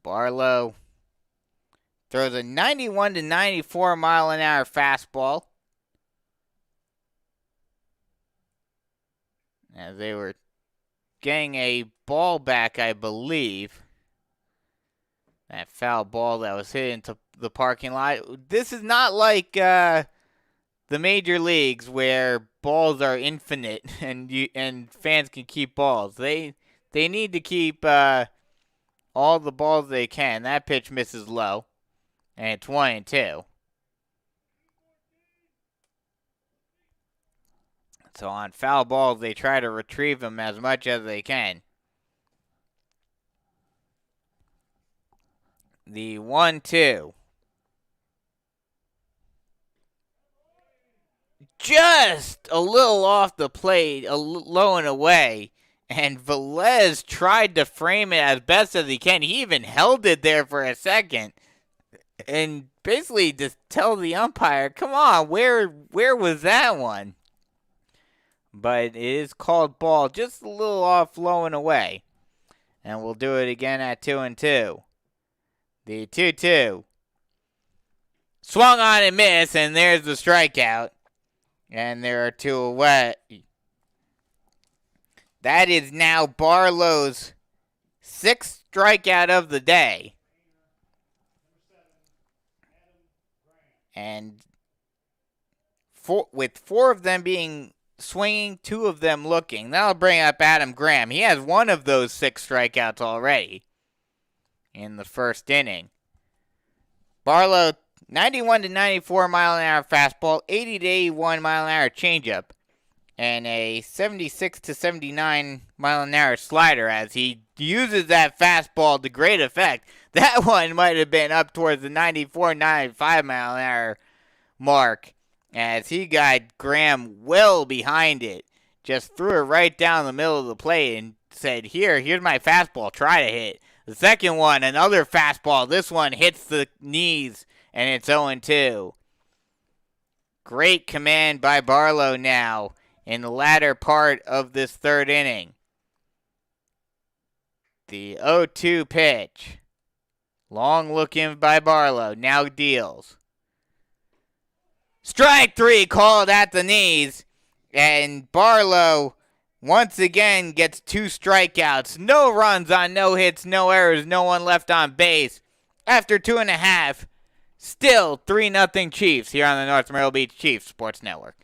Barlow throws a 91 to 94 mile an hour fastball. As they were getting a ball back, I believe. That foul ball that was hit into the parking lot. This is not like the major leagues where balls are infinite and fans can keep balls. They need to keep all the balls they can. That pitch misses low, and it's 1-2. So on foul balls, they try to retrieve them as much as they can. The 1-2. Just a little off the plate, low and away. And Velez tried to frame it as best as he can. He even held it there for a second. And basically just tell the umpire, come on, where was that one? But it is called ball, just a little off, low and away. And we'll do it again at 2-2. The 2-2. Swung on and missed, and there's the strikeout. And there are two away. That is now Barlow's 6th strikeout of the day. And with 4 of them being swinging, 2 of them looking. That'll bring up Adam Graham. He has 1 of those 6 strikeouts already in the first inning. Barlow, 91 to 94 mile an hour fastball, 80 to 81 mile an hour changeup, and a 76 to 79 mile an hour slider as he uses that fastball to great effect. That one might have been up towards the 94, 95 mile an hour mark as he got Graham well behind it. Just threw it right down the middle of the plate and said, here's my fastball, try to hit. The second one, another fastball. This one hits the knees, and it's 0-2. Great command by Barlow now in the latter part of this third inning. The 0-2 pitch. Long look in by Barlow. Now deals. Strike 3 called at the knees. And Barlow once again gets 2 strikeouts. No runs on no hits, no errors, no one left on base. After 2.5, still 3-0 Chiefs here on the North Myrtle Beach Chiefs Sports Network.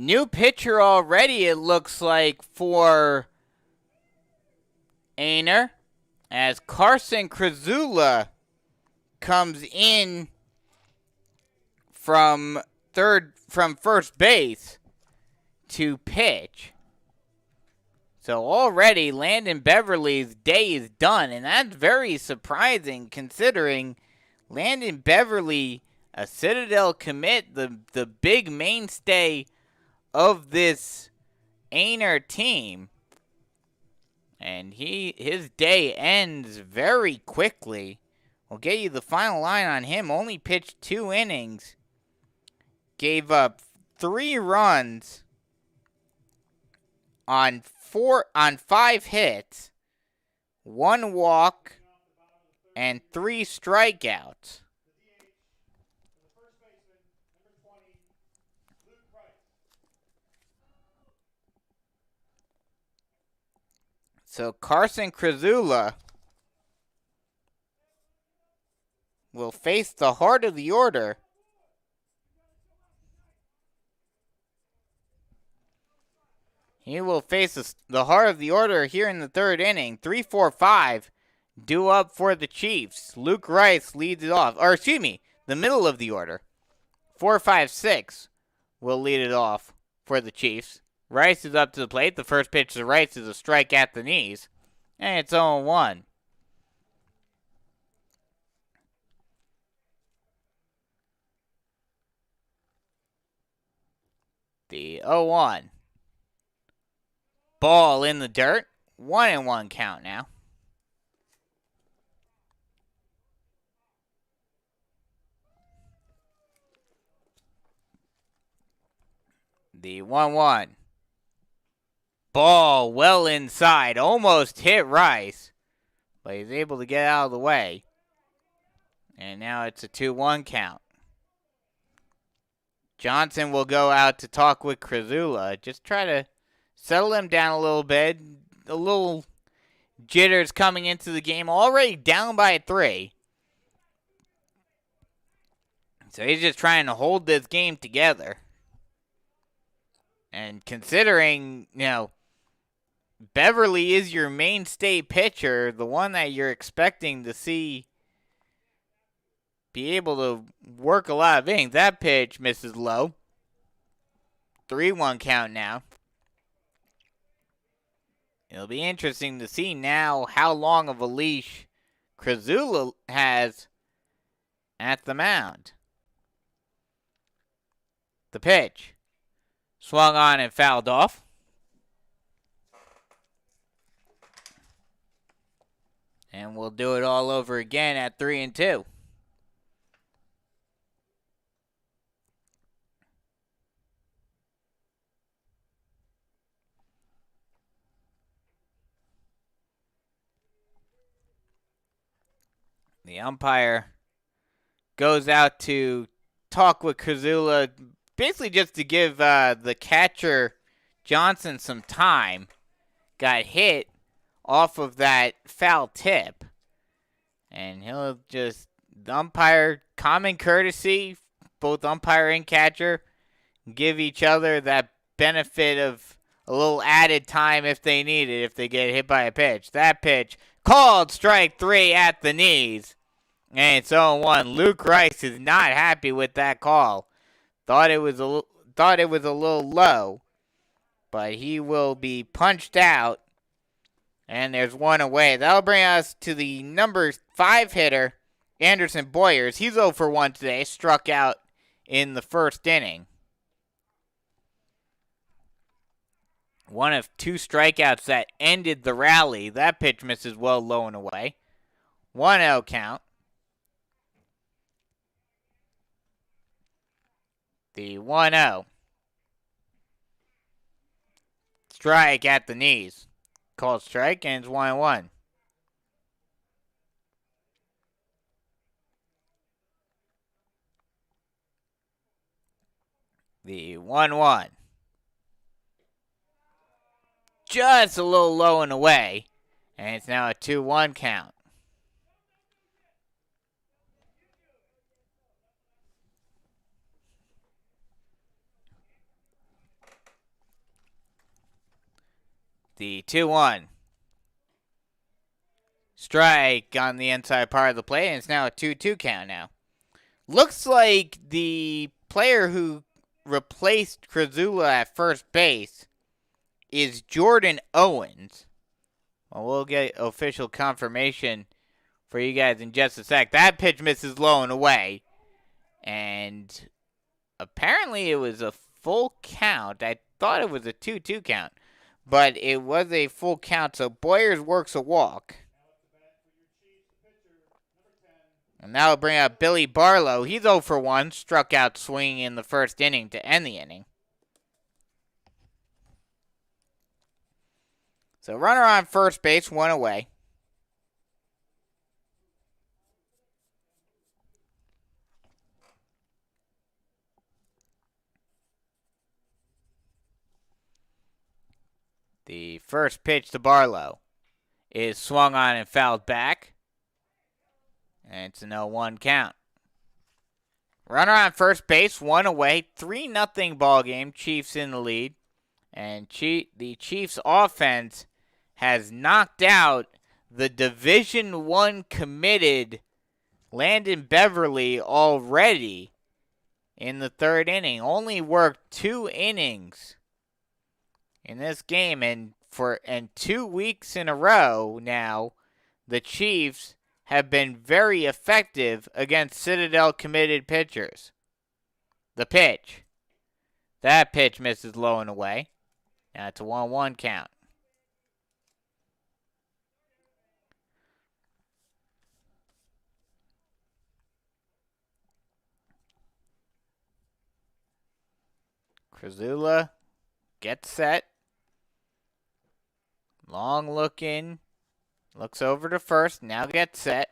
New pitcher already, it looks like, for Aynor, as Carson Krasula comes in from first base to pitch. So already Landon Beverly's day is done, and that's very surprising considering Landon Beverly, a Citadel commit, the big mainstay of this Aynor team. And his day ends very quickly. We'll get you the final line on him. Only pitched 2 innings. Gave up 3 runs on 5 hits, 1 walk, and 3 strikeouts. So Carson Krasula will face the heart of the order. He will face the heart of the order here in the 3rd inning. 3-4-5 due up for the Chiefs. Luke Rice leads it off. Or excuse me, the middle of the order. 4-5-6 will lead it off for the Chiefs. Rice is up to the plate. The first pitch to Rice is a strike at the knees. And it's 0-1. The 0-1. Ball in the dirt. 1-1 count now. The 1-1. Ball well inside. Almost hit Rice. But he's able to get out of the way. And now it's a 2-1 count. Johnson will go out to talk with Krasula. Just try to settle him down a little bit. A little jitters coming into the game. Already down by 3. So he's just trying to hold this game together. And considering, Beverly is your mainstay pitcher, the one that you're expecting to see be able to work a lot of innings. That pitch misses low. 3-1 count now. It'll be interesting to see now how long of a leash Krasula has at the mound. The pitch. Swung on and fouled off. And we'll do it all over again at 3-2. The umpire goes out to talk with Krasula, basically just to give the catcher Johnson some time. Got hit off of that foul tip. And he'll just, the umpire, common courtesy, both umpire and catcher, give each other that benefit of a little added time if they need it, if they get hit by a pitch. That pitch, called strike 3 at the knees. And it's 0-1. Luke Rice is not happy with that call. Thought it was a little low, but he will be punched out. And there's 1 away. That'll bring us to the number 5 hitter, Anderson Boyers. He's 0 for 1 today. Struck out in the 1st inning. 1 of 2 strikeouts that ended the rally. That pitch misses well low and away. 1-0 count. The 1-0. Strike at the knees. Called strike, and it's 1-1. The 1-1. Just a little low and away, and it's now a 2-1 count. The 2-1. Strike on the inside part of the plate, and it's now a 2-2 count now. Looks like the player who replaced Krasula at first base is Jordan Owens. Well, we'll get official confirmation for you guys in just a sec. That pitch misses low and away. And apparently it was a full count. I thought it was a 2-2 count. But it was a full count, so Boyers works a walk. And now we'll bring up Billy Barlow. He's 0 for 1, struck out swinging in the first inning to end the inning. So runner on first base, 1 away. The first pitch to Barlow is swung on and fouled back. And it's an 0-1 count. Runner on first base, 1 away, 3-0 ball game. Chiefs in the lead. And the Chiefs offense has knocked out the Division I committed Landon Beverly already in the third inning. Only worked 2 innings in this game, and 2 weeks in a row now, the Chiefs have been very effective against Citadel committed pitchers. The pitch. That pitch misses low and away. Now it's a 1-1 count. Krasula gets set. Long looking. Looks over to first. Now gets set.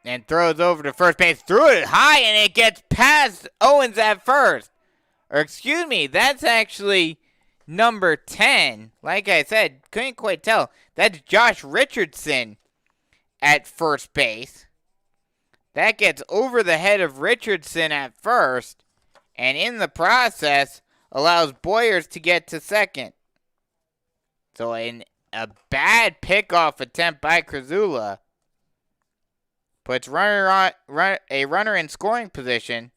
And throws over to first base. Threw it high and it gets past Owens at first. Or excuse me, that's actually number 10. Like I said, couldn't quite tell. That's Josh Richardson at first base. That gets over the head of Richardson at first. And in the process, allows Boyers to get to second. So a bad pickoff attempt by Krasula puts a runner in scoring position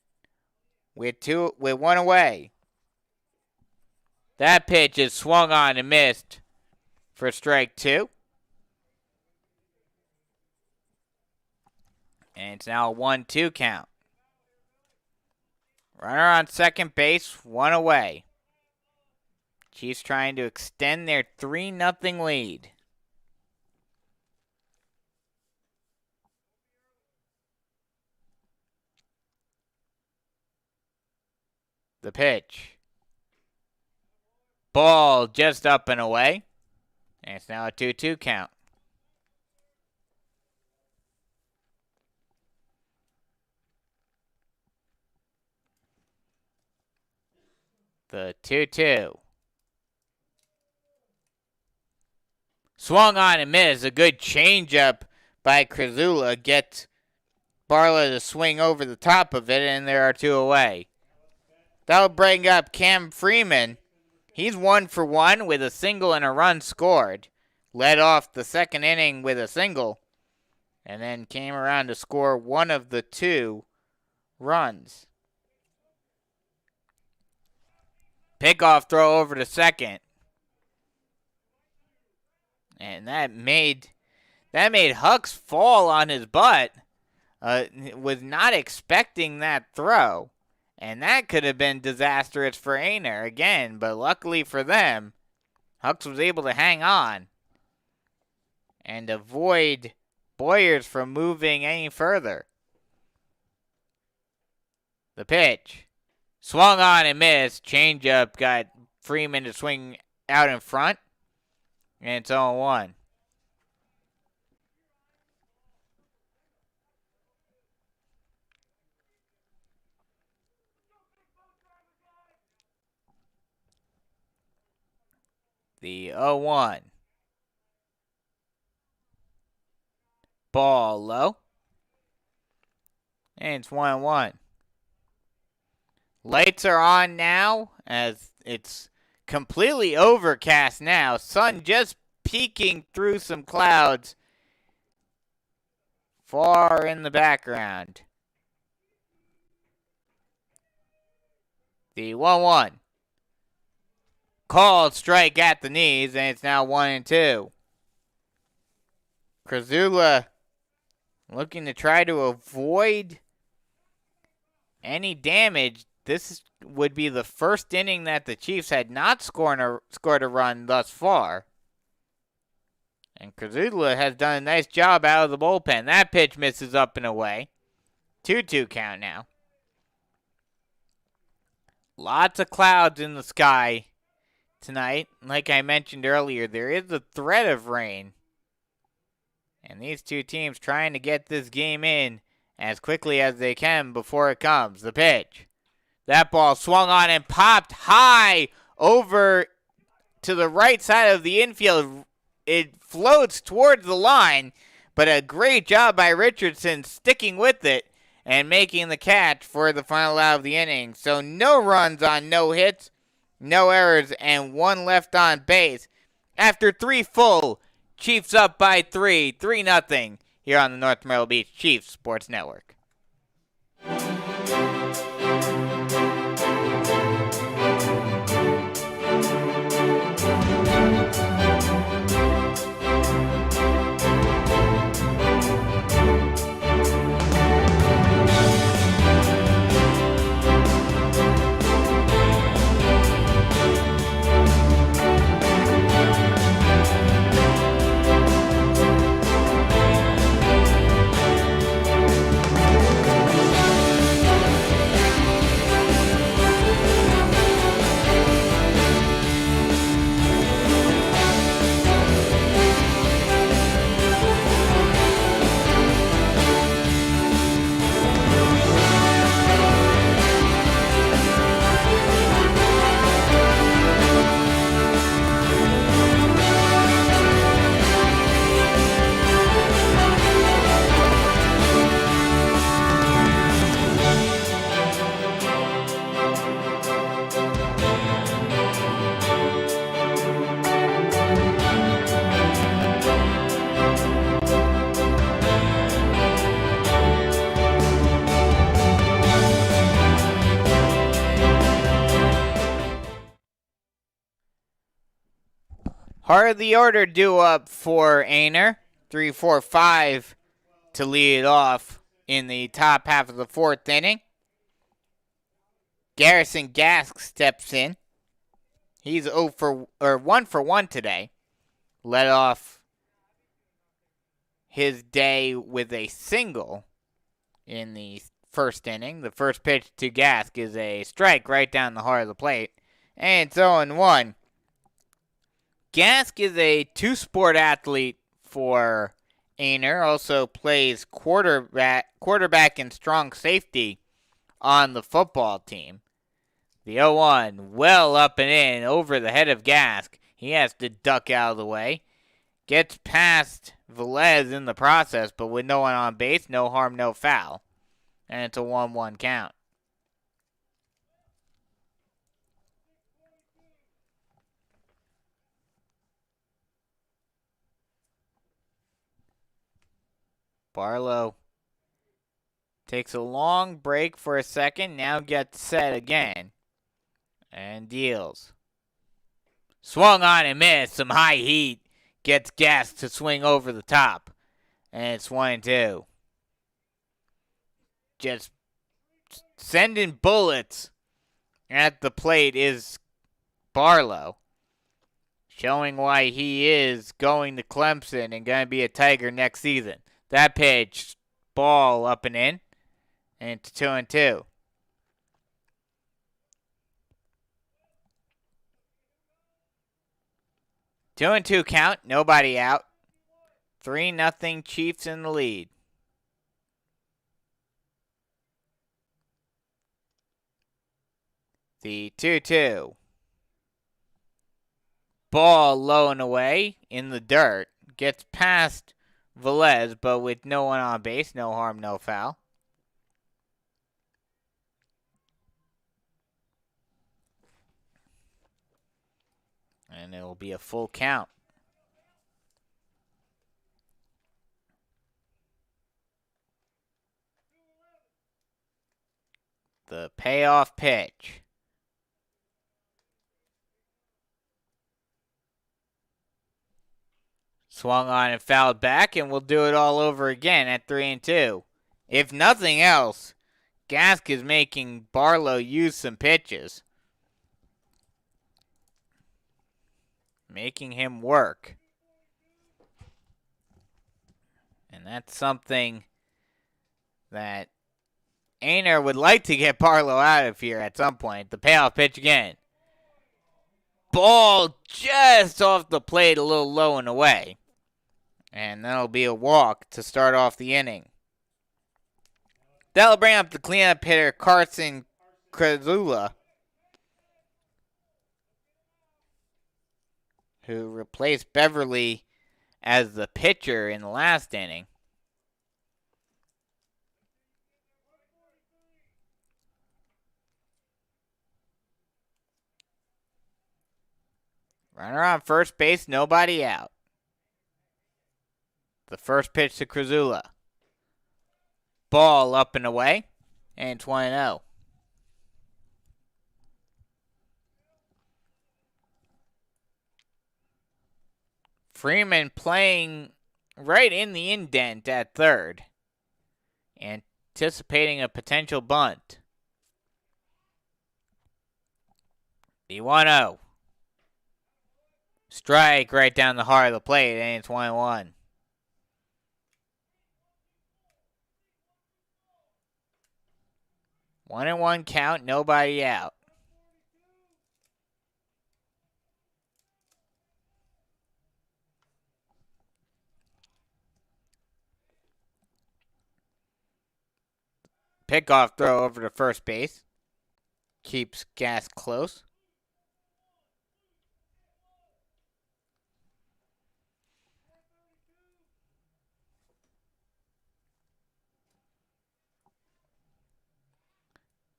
with 1 away. That pitch is swung on and missed for strike 2. And it's now a 1-2 count. Runner on second base, 1 away. Chiefs trying to extend their 3-0 lead. The pitch. Ball just up and away. And it's now a 2-2 count. The 2-2. Swung on and missed. A good changeup by Krasula gets Barlow to swing over the top of it, and there are 2 away. That'll bring up Cam Freeman. He's 1 for 1 with a single and a run scored. Led off the second inning with a single, and then came around to score 1 of the 2 runs. Pickoff throw over to second. And that made Hux fall on his butt. Was not expecting that throw. And that could have been disastrous for Aynor again. But luckily for them, Hux was able to hang on and avoid Boyers from moving any further. The pitch. Swung on and missed. Changeup got Freeman to swing out in front. And it's 0-1. The 0-1. Ball low. And it's 1-1. Lights are on now as it's completely overcast now. Sun just peeking through some clouds far in the background. The 1-1. Called strike at the knees, and it's now 1-2. Krasula looking to try to avoid any damage. This would be the first inning that the Chiefs had not scored a run thus far. And Krasula has done a nice job out of the bullpen. That pitch misses up and away. 2-2 count now. Lots of clouds in the sky tonight. Like I mentioned earlier, there is a threat of rain. And these two teams trying to get this game in as quickly as they can before it comes. The pitch. That ball swung on and popped high over to the right side of the infield. It floats towards the line, but a great job by Richardson sticking with it and making the catch for the final out of the inning. So no runs on no hits, no errors, and one left on base. After 3 full, Chiefs up by 3-0 here on the North Myrtle Beach Chiefs Sports Network. Heart of the order due up for Aynor. 3-4-5 to lead it off in the top half of the 4th inning. Garrison Gask steps in. He's 1 for 1 today. Led off his day with a single in the 1st inning. The first pitch to Gask is a strike right down the heart of the plate. And it's 0-1. Gask is a 2-sport athlete for Aynor. Also plays quarterback and strong safety on the football team. The 0-1 well up and in over the head of Gask. He has to duck out of the way. Gets past Velez in the process, but with no one on base, no harm, no foul. And it's a 1-1 count. Barlow takes a long break for a second, now gets set again, and deals. Swung on and missed, some high heat, gets Gask to swing over the top, and it's 1-2. Just sending bullets at the plate is Barlow, showing why he is going to Clemson and going to be a Tiger next season. That pitch, ball up and in, and it's 2-2. Two and two count, nobody out. 3-0 Chiefs in the lead. The 2-2. Ball low and away in the dirt. Gets past Velez, but with no one on base, no harm, no foul. And it will be a full count. The payoff pitch. Swung on and fouled back, and we'll do it all over again at 3-2. If nothing else, Gask is making Barlow use some pitches. Making him work. And that's something that Aynor would like to get Barlow out of here at some point. The payoff pitch again. Ball just off the plate, a little low and away. And that'll be a walk to start off the inning. That'll bring up the cleanup hitter, Carson Krasula, who replaced Beverly as the pitcher in the last inning. Runner on first base, nobody out. The first pitch to Krasula. Ball up and away, and 2-0. Freeman playing right in the indent at third, anticipating a potential bunt. The 1-0. Strike right down the heart of the plate, and it's 1-1. One and one count, nobody out. Pickoff throw over to first base. Keeps Gas close.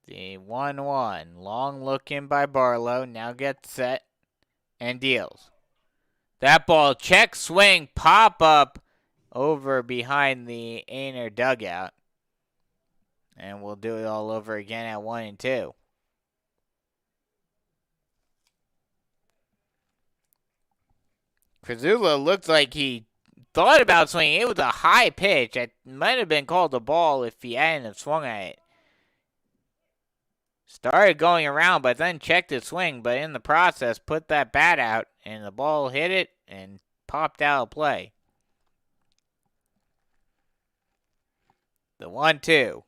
The 1-1. Long look in by Barlow. Now gets set and deals. That ball, check swing, pop up over behind the Aynor dugout. And we'll do it all over again at 1-2. Krasula looks like he thought about swinging. It was a high pitch. It might have been called a ball if he hadn't have swung at it. Started going around, but then checked his swing. But in the process, put that bat out, and the ball hit it and popped out of play. The 1-2.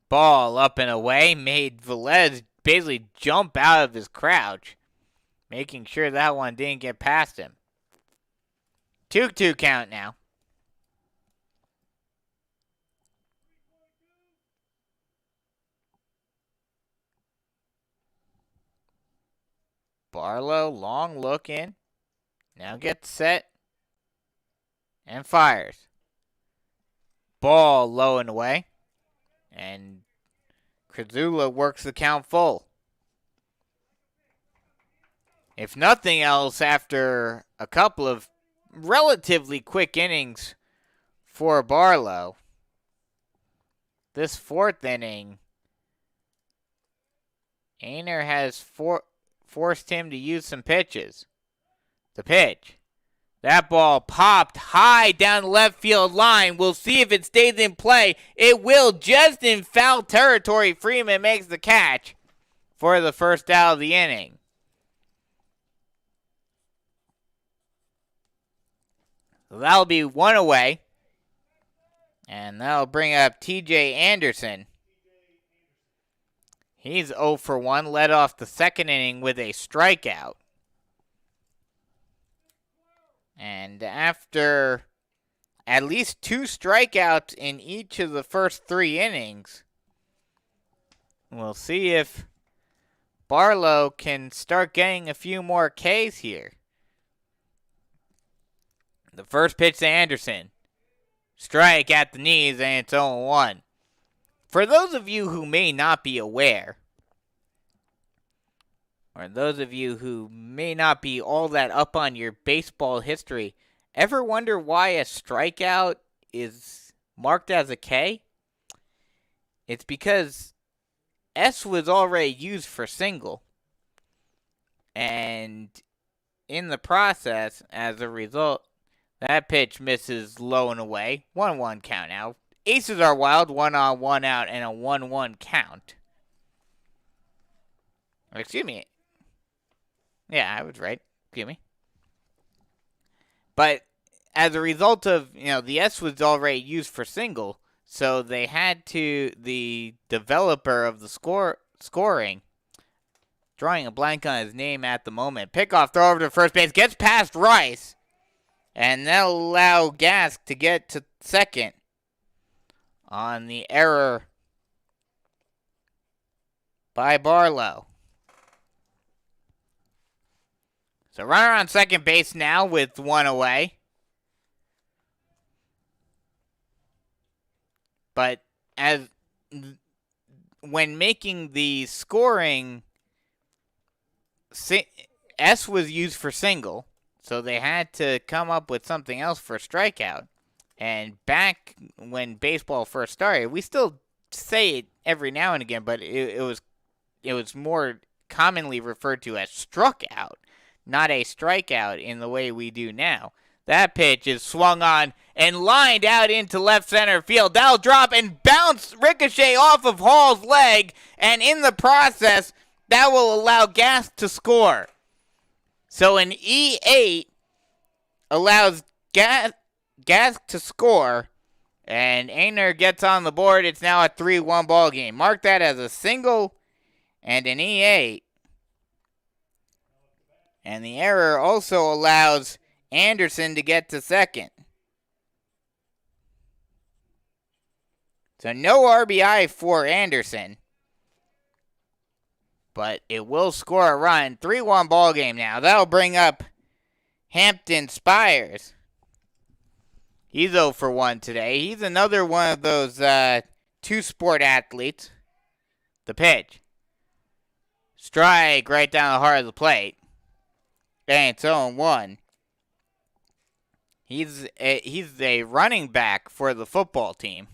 Ball up and away made Velez basically jump out of his crouch, making sure that one didn't get past him. 2-2 count now. Barlow, long look in. Now gets set and fires. Ball low and away. And Krasula works the count full. If nothing else, after a couple of relatively quick innings for Barlow, this fourth inning, Aynor has forced him to use some pitches. The pitch. That ball popped high down the left field line. We'll see if it stays in play. It will, just in foul territory. Freeman makes the catch for the first out of the inning. So that'll be one away. And that'll bring up TJ Anderson. He's 0 for 1, led off the second inning with a strikeout. And after at least 2 strikeouts in each of the first 3 innings, we'll see if Barlow can start getting a few more Ks here. The first pitch to Anderson. Strike at the knees, and it's 0-1. For those of you who may not be aware, or those of you who may not be all that up on your baseball history, ever wonder why a strikeout is marked as a K? It's because S was already used for single. And in the process, as a result, that pitch misses low and away. 1-1 count now. Aces are wild, 1 on, 1 out, and a 1-1 count. Excuse me. Yeah, I was right. Excuse me. But as a result of, the S was already used for single, so they had to, the developer of the scoring, drawing a blank on his name at the moment, pickoff throw over to first base, gets past Rice, and that'll allow Gask to get to second on the error by Barlow. So runner on second base now with 1 away. But when making the scoring, S was used for single, so they had to come up with something else for strikeout. And back when baseball first started, we still say it every now and again, but it was more commonly referred to as struck out, not a strikeout in the way we do now. That pitch is swung on and lined out into left center field. That'll drop and bounce, ricochet off of Hall's leg, and in the process, that will allow Gask to score. So an E8 allows Gask to score, and Aynor gets on the board. It's now a 3-1 ball game. Mark that as a single and an E8. And the error also allows Anderson to get to second. So no RBI for Anderson, but it will score a run. 3-1 ball game now. That'll bring up Hampton Spires. He's 0 for 1 today. He's another one of those two-sport athletes. The pitch. Strike right down the heart of the plate. And it's 0-1. He's a running back for the football team,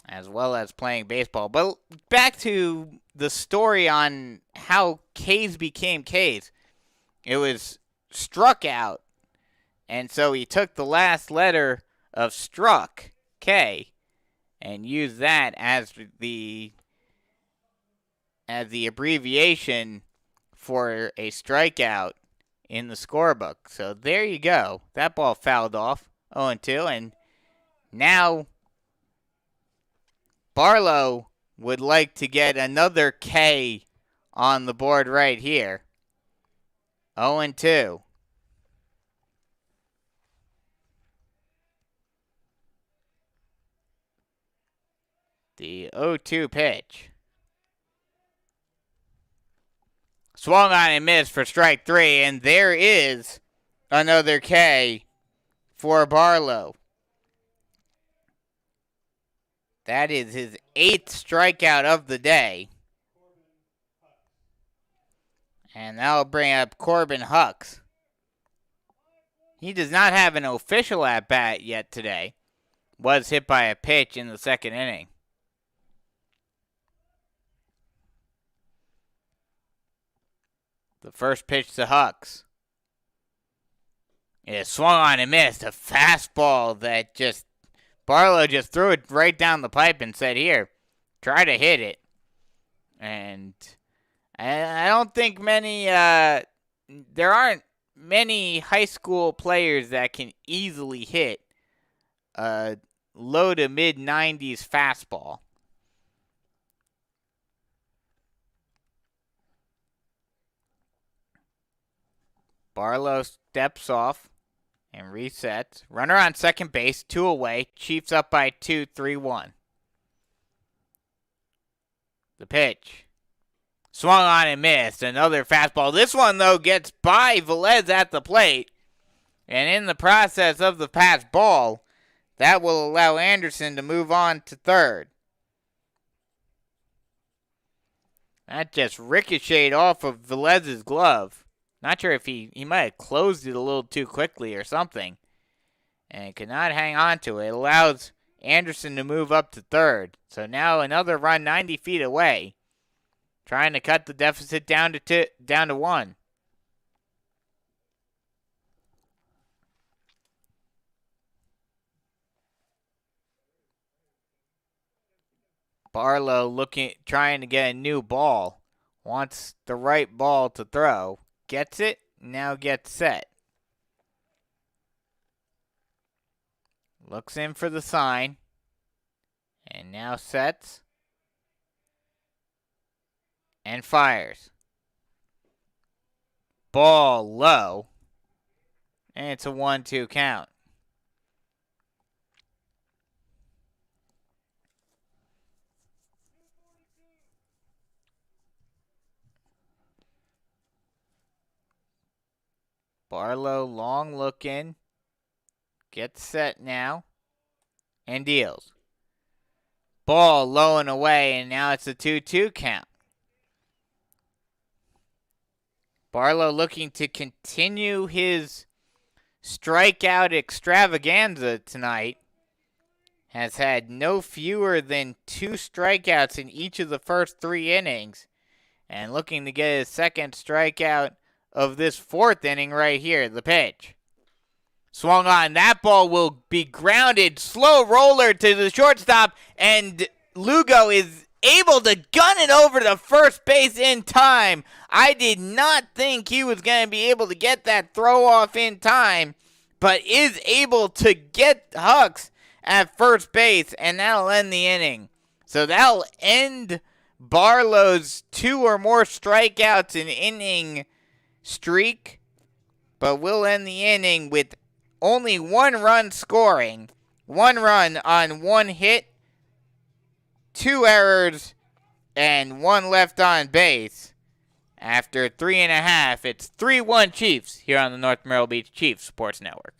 as well as playing baseball. But back to the story on how K's became K's. It was struck out, and so he took the last letter of struck, K, and used that as the abbreviation for a strikeout in the scorebook. So there you go. That ball fouled off, 0-2, and now Barlow would like to get another K on the board right here. 0-2. The 0-2 pitch. Swung on and missed for strike 3, and there is another K for Barlow. That is his 8th strikeout of the day. And that'll bring up Corbin Hucks. He does not have an official at-bat yet today. Was hit by a pitch in the second inning. The first pitch to Hucks. It swung on and missed. A fastball that Barlow just threw it right down the pipe and said, here, try to hit it. And I don't think there aren't many high school players that can easily hit a low to mid-90s fastball. Barlow steps off and resets. Runner on second base, 2 away. Chiefs up by 2, 3-1. The pitch. Swung on and missed. Another fastball. This one, though, gets by Velez at the plate. And in the process of the pass ball, that will allow Anderson to move on to third. That just ricocheted off of Velez's glove. Not sure if he might have closed it a little too quickly or something. And could not hang on to it. It allows Anderson to move up to third. So now another run 90 feet away. Trying to cut the deficit down to 1. Barlow trying to get a new ball. Wants the right ball to throw. Gets it. Now gets set. Looks in for the sign. And now sets. And fires. Ball low. And it's a 1-2 count. Barlow long looking. Gets set now. And deals. Ball low and away, and now it's a 2-2 count. Barlow looking to continue his strikeout extravaganza tonight. Has had no fewer than 2 strikeouts in each of the first 3 innings. And looking to get his second strikeout of this 4th inning right here, the pitch. Swung on. That ball will be grounded. Slow roller to the shortstop. And Lugo is able to gun it over to first base in time. I did not think he was going to be able to get that throw off in time. But is able to get Hux at first base. And that'll end the inning. So that'll end Barlow's 2 or more strikeouts an inning streak, but we'll end the inning with only 1 run scoring. 1 run on 1 hit, 2 errors, and 1 left on base. After 3.5, it's 3-1 Chiefs here on the North Myrtle Beach Chiefs Sports Network.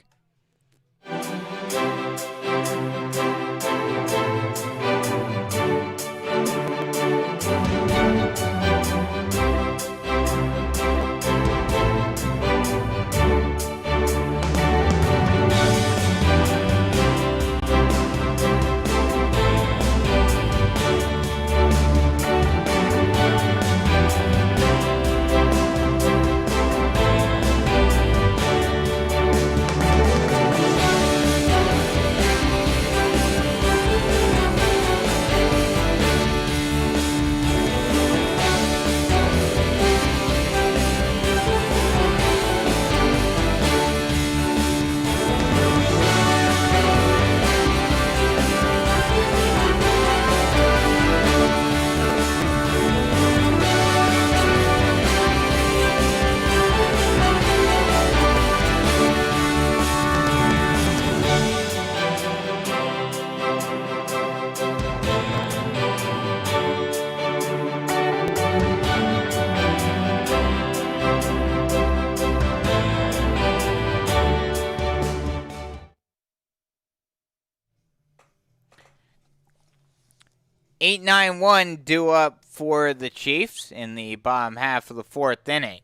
8-9-1 due up for the Chiefs in the bottom half of the 4th inning.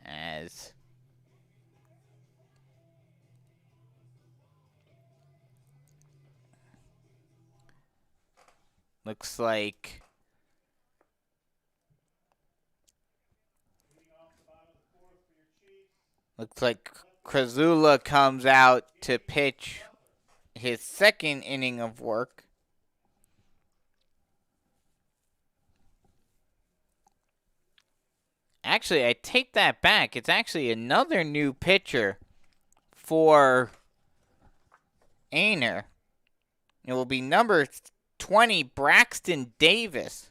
As looks like Krasula comes out to pitch his 2nd inning of work. Actually, I take that back. It's actually another new pitcher for Aynor. It will be number 20, Braxton Davis.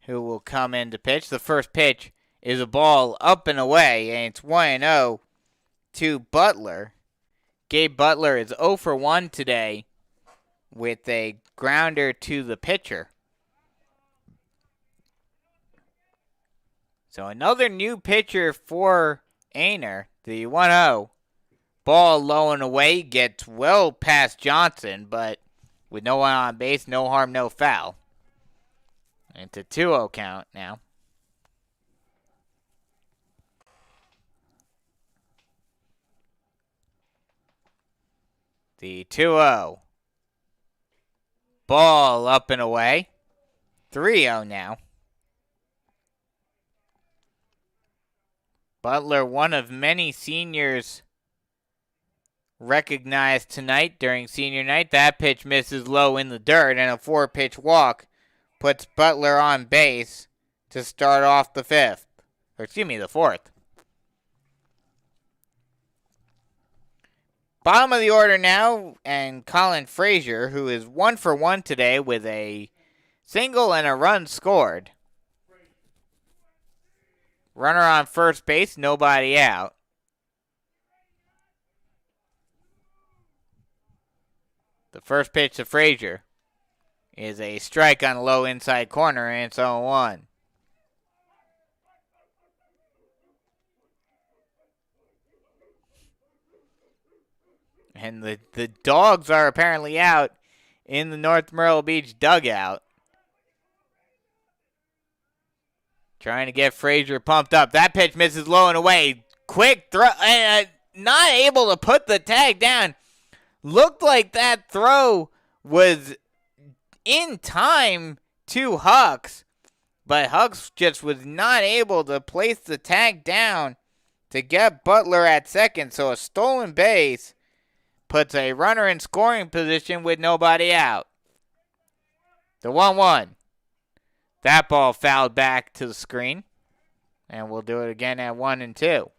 Who will come in to pitch. The first pitch is a ball up and away, and it's 1-0 to Butler. Gabe Butler is 0 for 1 today with a grounder to the pitcher. So another new pitcher for Aynor, the 1-0, Ball low and away, gets well past Johnson, but with no one on base, no harm, no foul. It's a 2-0 count now. The 2-0. Ball up and away. 3-0 now. Butler, one of many seniors recognized tonight during senior night. That pitch misses low in the dirt, and a 4-pitch walk puts Butler on base to start off the the fourth. Bottom of the order now, and Colin Frazier, who is 1 for 1 today with a single and a run scored. Runner on first base, nobody out. The first pitch to Frazier is a strike on the low inside corner, and it's 0-1. And the dogs are apparently out in the North Myrtle Beach dugout, trying to get Frazier pumped up. That pitch misses low and away. Quick throw, not able to put the tag down. Looked like that throw was in time to Hucks, but Hucks just was not able to place the tag down to get Butler at second. So a stolen base puts a runner in scoring position with nobody out. The 1-1. That ball fouled back to the screen, and we'll do it again at 1-2.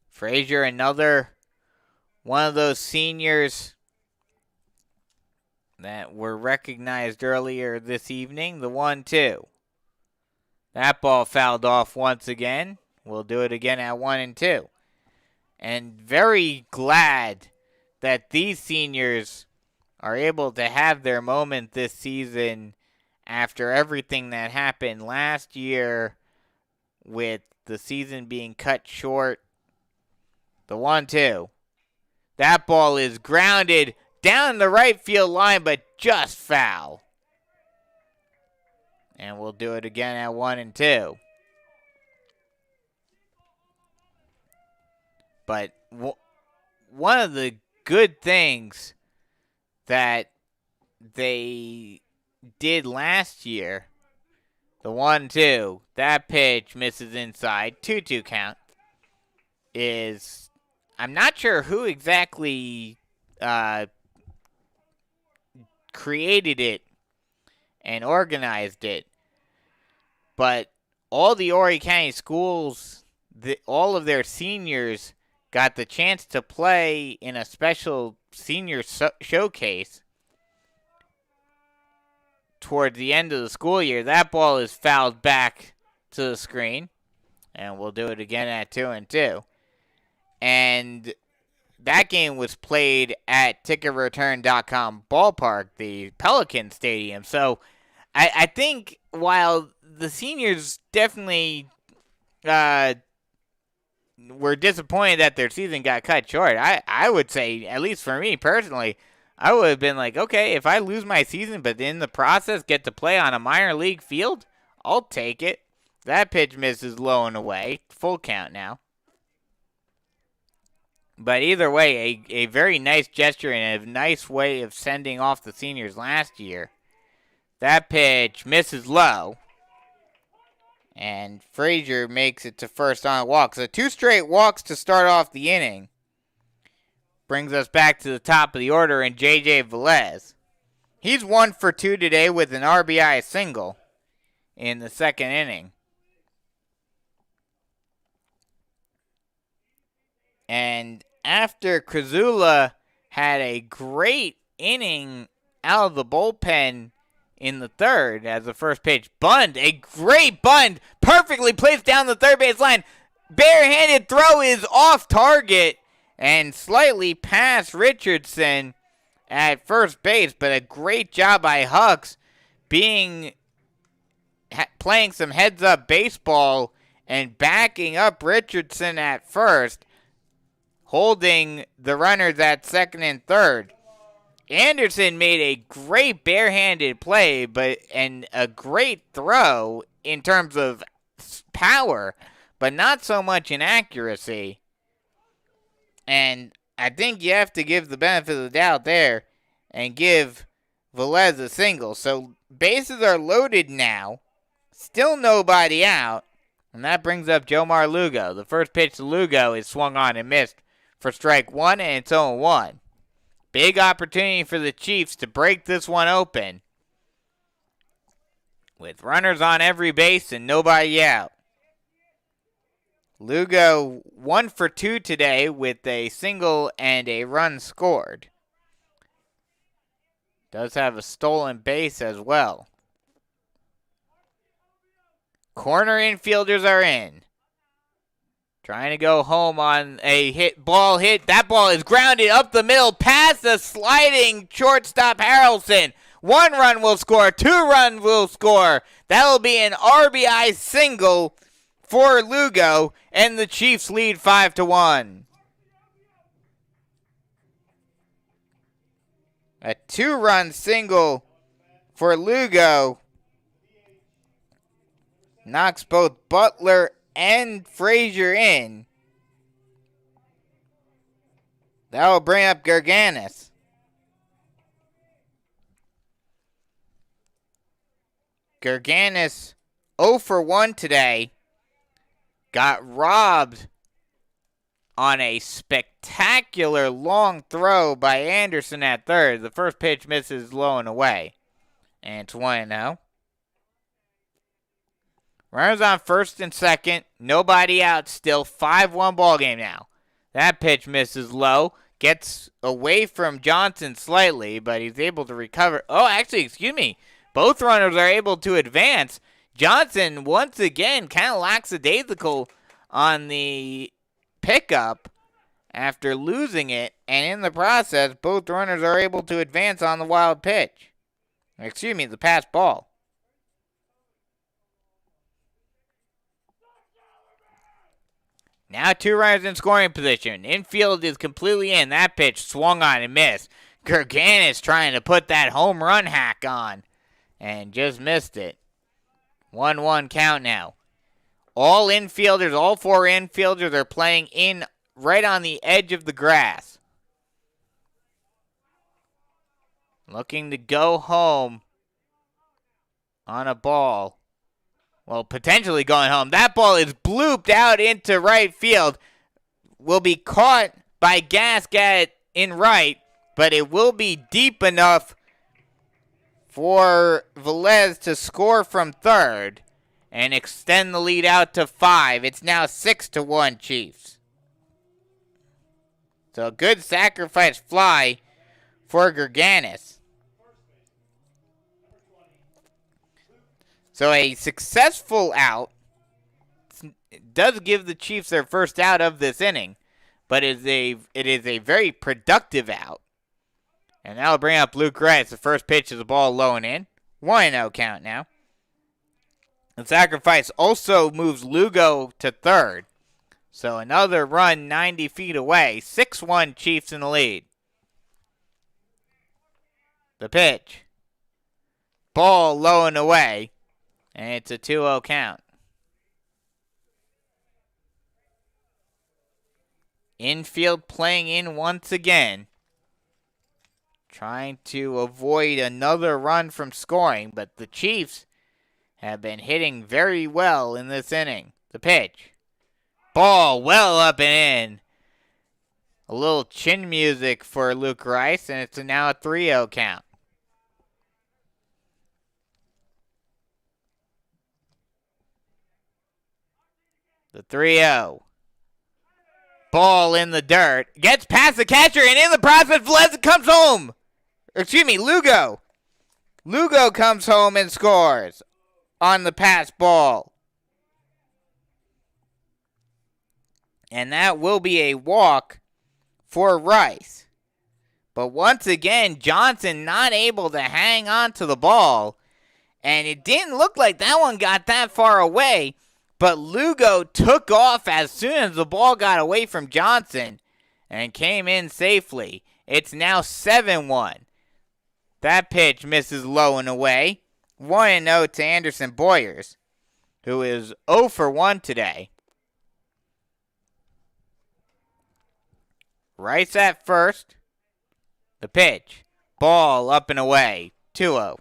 Frazier, another one of those seniors that were recognized earlier this evening. The 1-2. That ball fouled off once again. We'll do it again at 1-2. And very glad that these seniors are able to have their moment this season after everything that happened last year with the season being cut short. The 1-2. That ball is grounded down the right field line, but just foul. And we'll do it again at 1-2. But one of the good things that they did last year, the 1-2, that pitch misses inside, 2-2 count, is I'm not sure who exactly created it and organized it, but all the Horry County schools, all of their seniors got the chance to play in a special senior showcase toward the end of the school year. That ball is fouled back to the screen, and we'll do it again at 2-2. And that game was played at ticketreturn.com ballpark, the Pelican Stadium. So I think while the seniors definitely were disappointed that their season got cut short, I would say, at least for me personally, I would have been like, okay, if I lose my season but in the process get to play on a minor league field, I'll take it. That pitch misses low and away. Full count now. But either way, a very nice gesture and a nice way of sending off the seniors last year. That pitch misses low. And Frazier makes it to first on a walk. So 2 straight walks to start off the inning. Brings us back to the top of the order in J.J. Velez. He's 1 for 2 today with an RBI single in the second inning. And after Krasula had a great inning out of the bullpen in the third as the first pitch, bunt, a great bunt, perfectly placed down the third base line. Barehanded throw is off target and slightly past Richardson at first base, but a great job by Hucks being playing some heads-up baseball and backing up Richardson at first, holding the runners at second and third. Anderson made a great barehanded play, and a great throw in terms of power, but not so much in accuracy. And I think you have to give the benefit of the doubt there and give Velez a single. So bases are loaded now. Still nobody out. And that brings up Jomar Lugo. The first pitch to Lugo is swung on and missed for strike one, and it's 0-1. Big opportunity for the Chiefs to break this one open with runners on every base and nobody out. Lugo 1 for 2 today with a single and a run scored. Does have a stolen base as well. Corner infielders are in. Trying to go home on a ball hit. That ball is grounded up the middle past the sliding shortstop Harrelson. 1 run will score. 2 runs will score. That'll be an RBI single for Lugo, and the Chiefs lead 5-1. A 2-run single for Lugo knocks both Butler and Frazier in. That will bring up Gerganis. Gerganis 0 for 1 today. Got robbed on a spectacular long throw by Anderson at third. The first pitch misses low and away. And it's 1-0. Runners on first and second. Nobody out still. 5-1 ball game now. That pitch misses low. Gets away from Johnson slightly, but he's able to recover. Oh, actually, excuse me. Both runners are able to advance. Johnson, once again, kind of lackadaisical on the pickup after losing it. And in the process, both runners are able to advance on the wild pitch. Excuse me, the pass ball. Now 2 runners in scoring position. Infield is completely in. That pitch swung on and missed. Gerganis trying to put that home run hack on and just missed it. 1-1 count now. All infielders, all 4 infielders are playing in right on the edge of the grass. Looking to go home on a ball. Well, potentially going home. That ball is blooped out into right field. Will be caught by Gasgat in right, but it will be deep enough for Velez to score from third and extend the lead out to 5. It's now 6-1 Chiefs. So a good sacrifice fly for Gerganis. So a successful out does give the Chiefs their first out of this inning, but it is a very productive out. And that'll bring up Luke Rice. The first pitch is a ball low and in. 1-0 count now. The sacrifice also moves Lugo to third. So another run 90 feet away. 6-1 Chiefs in the lead. The pitch. Ball low and away. And it's a 2-0 count. Infield playing in once again. Trying to avoid another run from scoring, but the Chiefs have been hitting very well in this inning. The pitch. Ball well up and in. A little chin music for Luke Rice, and it's now a 3-0 count. The 3-0. Ball in the dirt. Gets past the catcher, and in the process, Velez comes home. Excuse me, Lugo. Lugo comes home and scores on the pass ball. And that will be a walk for Rice. But once again, Johnson not able to hang on to the ball. And it didn't look like that one got that far away, but Lugo took off as soon as the ball got away from Johnson and came in safely. It's now 7-1. That pitch misses low and away. 1-0 to Anderson Boyers, who is 0 for 1 today. Rice at first. The pitch. Ball up and away. 2-0.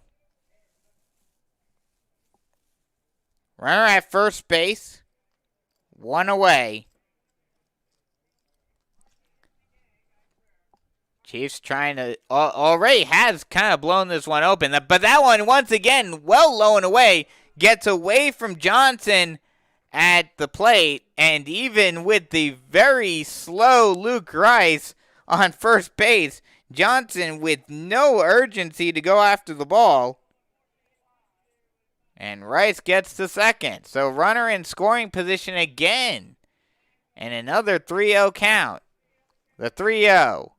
Runner at first base. 1 away. Chiefs trying to, already has kind of blown this one open. But that one, once again, well low and away, gets away from Johnson at the plate. And even with the very slow Luke Rice on first base, Johnson with no urgency to go after the ball. And Rice gets to second. So runner in scoring position again. And another 3-0 count. The 3-0.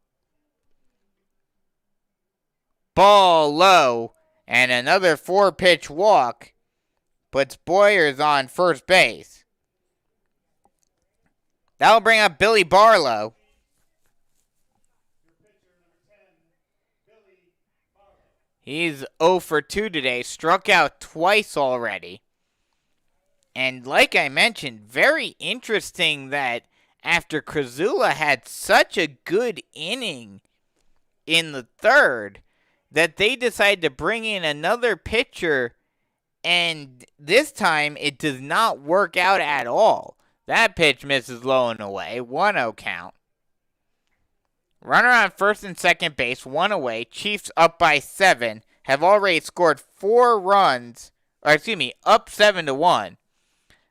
Ball low, and another 4-pitch walk puts Boyers on first base. That'll bring up Billy Barlow. He's 0 for 2 today, struck out twice already. And like I mentioned, very interesting that after Krasula had such a good inning in the third, that they decide to bring in another pitcher, and this time it does not work out at all. That pitch misses low and away, 1-0 count. Runner on first and second base, 1 away. Chiefs up by 7, have already scored 4 runs, up 7-1.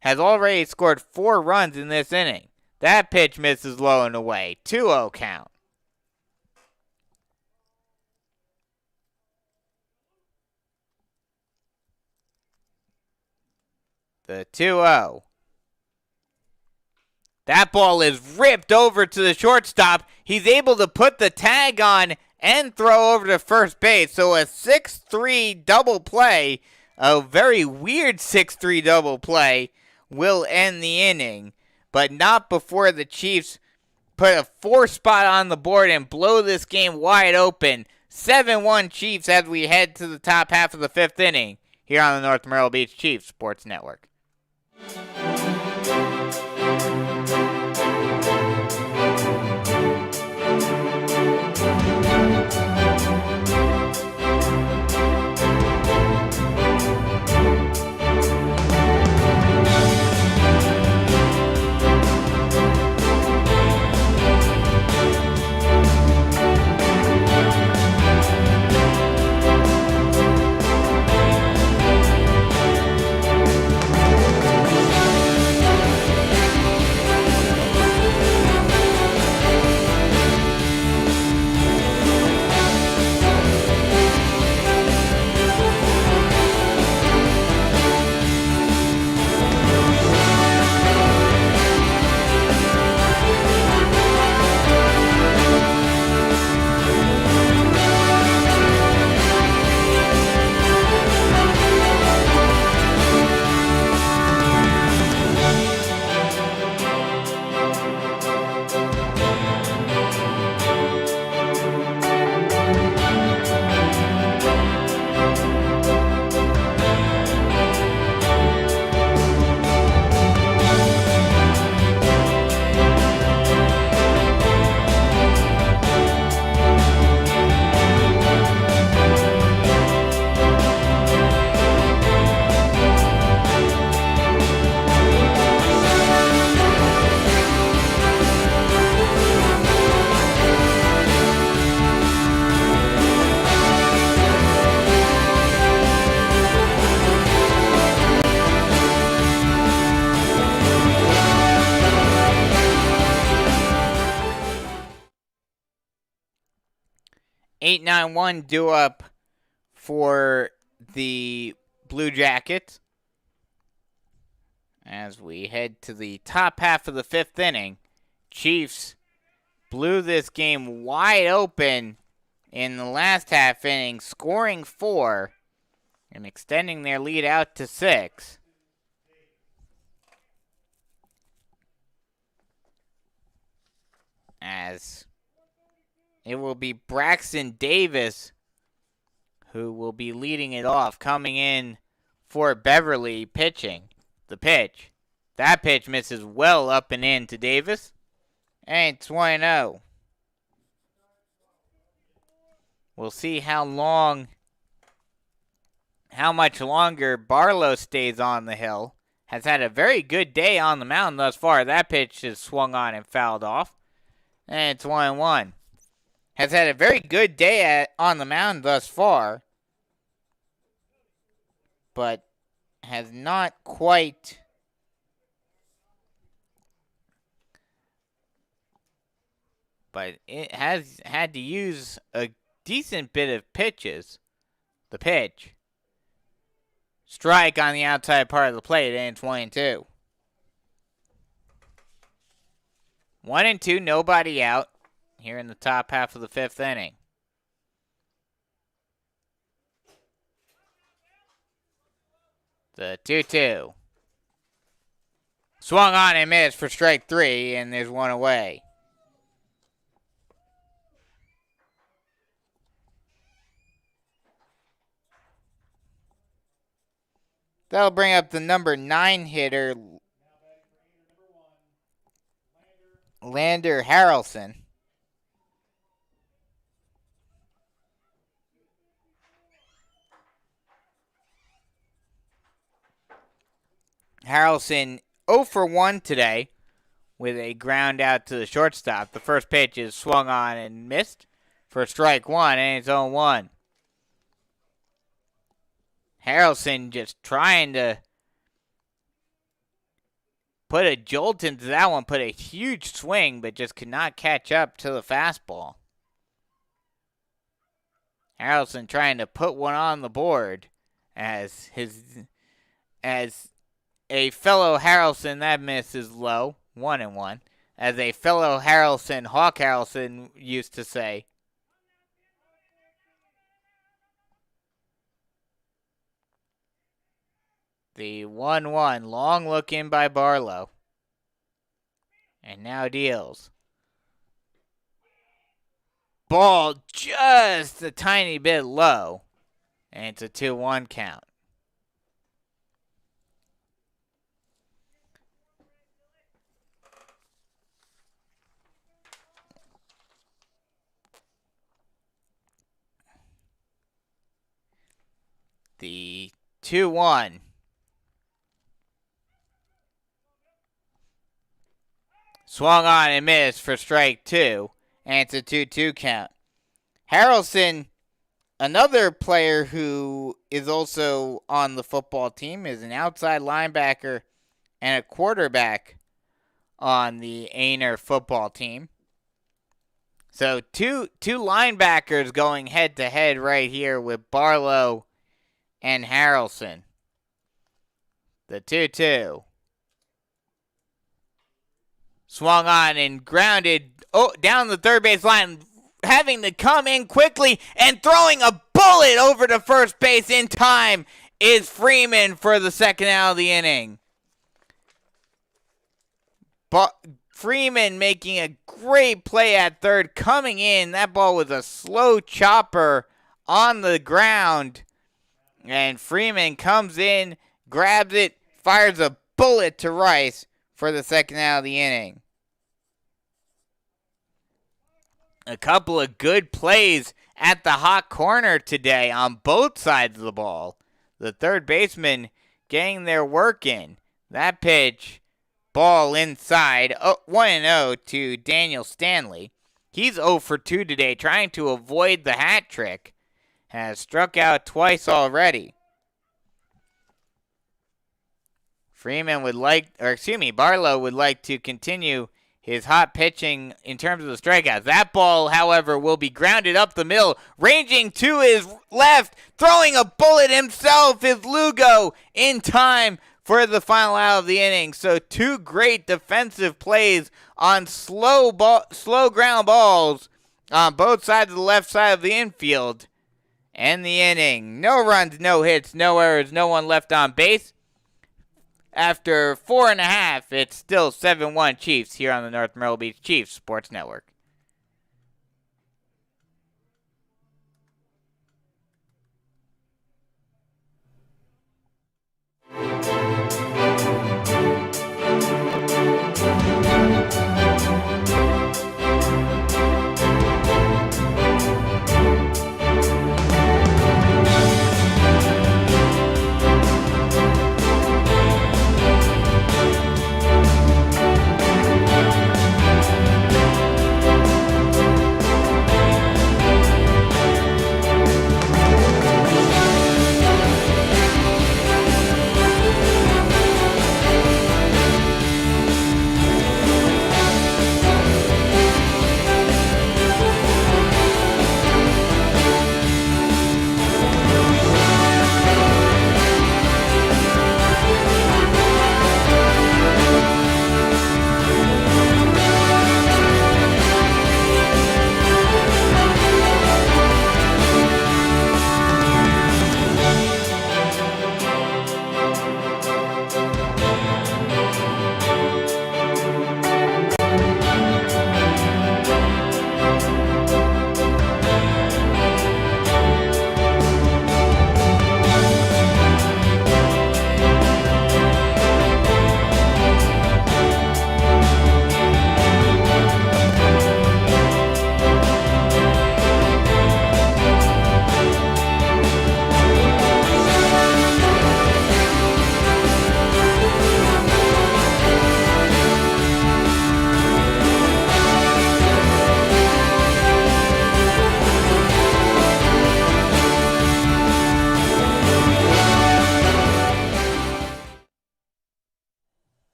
Has already scored 4 runs in this inning. That pitch misses low and away, 2-0 count. The 2-0. That ball is ripped over to the shortstop. He's able to put the tag on and throw over to first base. So a 6-3 double play, a very weird 6-3 double play, will end the inning. But not before the Chiefs put a 4 spot on the board and blow this game wide open. 7-1 Chiefs as we head to the top half of the 5th inning here on the North Myrtle Beach Chiefs Sports Network. Eight 9-1 due up for the Blue Jackets as we head to the top half of the 5th inning. Chiefs blew this game wide open in the last half inning, scoring 4 and extending their lead out to 6. As it will be Braxton Davis who will be leading it off, coming in for Beverly, pitching the pitch. That pitch misses well up and in to Davis, and it's 1-0. We'll see how much longer Barlow stays on the hill. Has had a very good day on the mound thus far. That pitch is swung on and fouled off, and it's 1-1. Has had a very good day on the mound thus far, but has not quite but it has had to use a decent bit of pitches. The pitch. Strike on the outside part of the plate, and it's 1-2. 1-2, nobody out here in the top half of the 5th inning. The 2-2. Swung on and missed for strike 3, and there's one away. That'll bring up the number 9 hitter, Lander Harrelson. Harrelson 0 for 1 today with a ground out to the shortstop. The first pitch is swung on and missed for strike 1, and it's 0-1. Harrelson just trying to put a jolt into that one, put a huge swing, but just could not catch up to the fastball. Harrelson trying to put one on the board as a fellow Harrelson, that miss is low, 1-1. As a fellow Harrelson, Hawk Harrelson used to say. The 1-1, long look in by Barlow. And now deals. Ball just a tiny bit low. And it's a 2-1 count. The 2-1. Swung on and missed for strike 2, and it's a 2-2 count. Harrelson, another player who is also on the football team, is an outside linebacker and a quarterback on the Aynor football team. So two linebackers going head-to-head right here with Barlow and Harrelson. The 2-2. Swung on and grounded down the third base line, having to come in quickly and throwing a bullet over to first base in time is Freeman for the second out of the inning. Freeman making a great play at third, coming in. That ball was a slow chopper on the ground. And Freeman comes in, grabs it, fires a bullet to Rice for the second out of the inning. A couple of good plays at the hot corner today on both sides of the ball. The third baseman getting their work in. That pitch, ball inside, 1-0 to Daniel Stanley. He's 0 for 2 today, trying to avoid the hat trick. Has struck out twice already. Barlow would like to continue his hot pitching in terms of the strikeouts. That ball, however, will be grounded up the middle. Ranging to his left, throwing a bullet himself is Lugo in time for the final out of the inning. So 2 great defensive plays on slow ground balls on both sides of the left side of the infield. And the inning. No runs, no hits, no errors, no one left on base. After 4.5, it's still 7-1 Chiefs here on the North Myrtle Beach Chiefs Sports Network.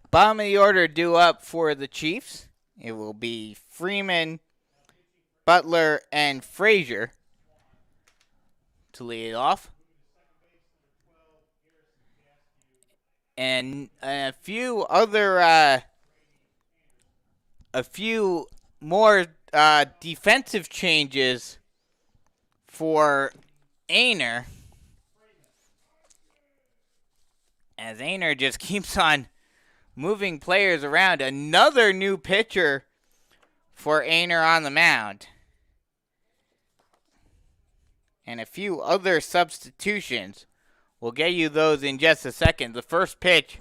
Bottom of the order due up for the Chiefs. It will be Freeman, Butler, and Frazier to lead it off. And a few more defensive changes for Aynor, as Aynor just keeps on moving players around. Another new pitcher for Aynor on the mound. And a few other substitutions. We'll get you those in just a second. The first pitch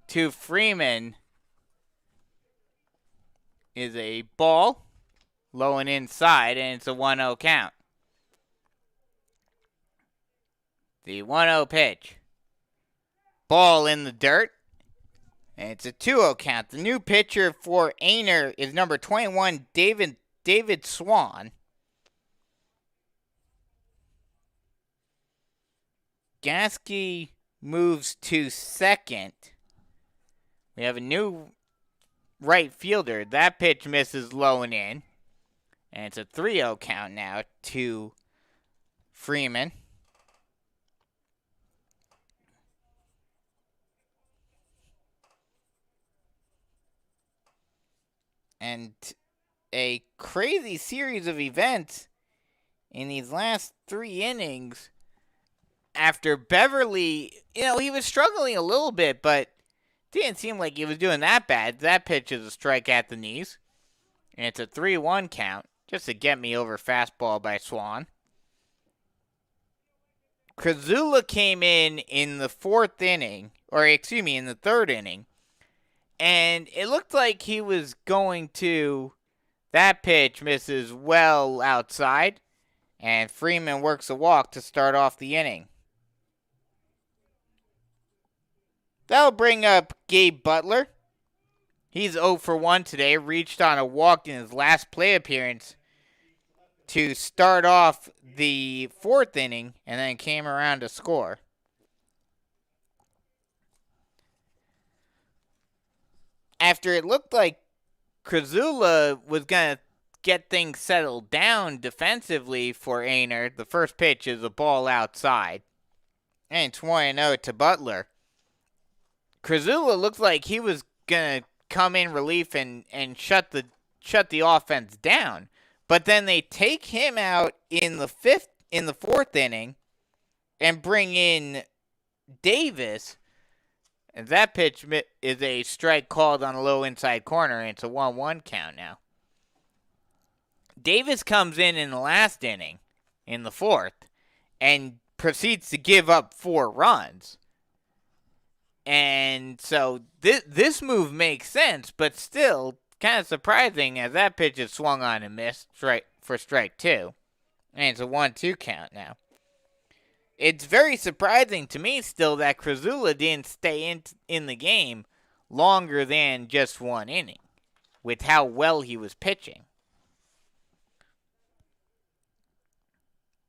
to Freeman is a ball, low and inside, and it's a 1-0 count. The 1-0 pitch. Ball in the dirt. And it's a 2-0 count. The new pitcher for Aynor is number 21, David Swan. Gasky moves to second. We have a new right fielder. That pitch misses low and in. And it's a 3-0 count now to Freeman. And a crazy series of events in these last 3 innings. After Beverly, he was struggling a little bit, but didn't seem like he was doing that bad. That pitch is a strike at the knees. And it's a 3-1 count, just to get me over fastball by Swan. Krasula came in the 4th inning, in the 3rd inning. And it looked like he was going to, that pitch misses well outside. And Freeman works a walk to start off the inning. That'll bring up Gabe Butler. He's 0 for 1 today. Reached on a walk in his last play appearance to start off the 4th inning and then came around to score. After it looked like Krasula was going to get things settled down defensively for Aynor, the first pitch is a ball outside. And it's 1-0 to Butler. Krasula looked like he was going to come in relief and shut shut the offense down. But then they take him out in the fourth inning, and bring in Davis. And that pitch is a strike called on a low inside corner, and it's a 1-1 count now. Davis comes in the last inning, in the fourth, and proceeds to give up 4 runs. And so this move makes sense, but still kind of surprising as that pitch is swung on and missed for strike 2. And it's a 1-2 count now. It's very surprising to me still that Krasula didn't stay in the game longer than just 1 inning with how well he was pitching.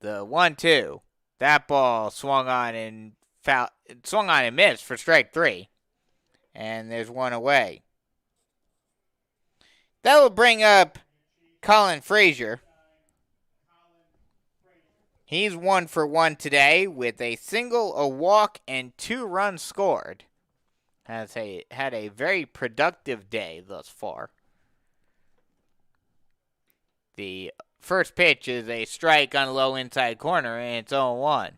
The 1-2, that ball swung on and missed for strike 3. And there's 1 away. That will bring up Colin Frazier. He's 1 for 1 today with a single, a walk, and 2 runs scored. Had a very productive day thus far. The first pitch is a strike on a low inside corner, and it's 0-1.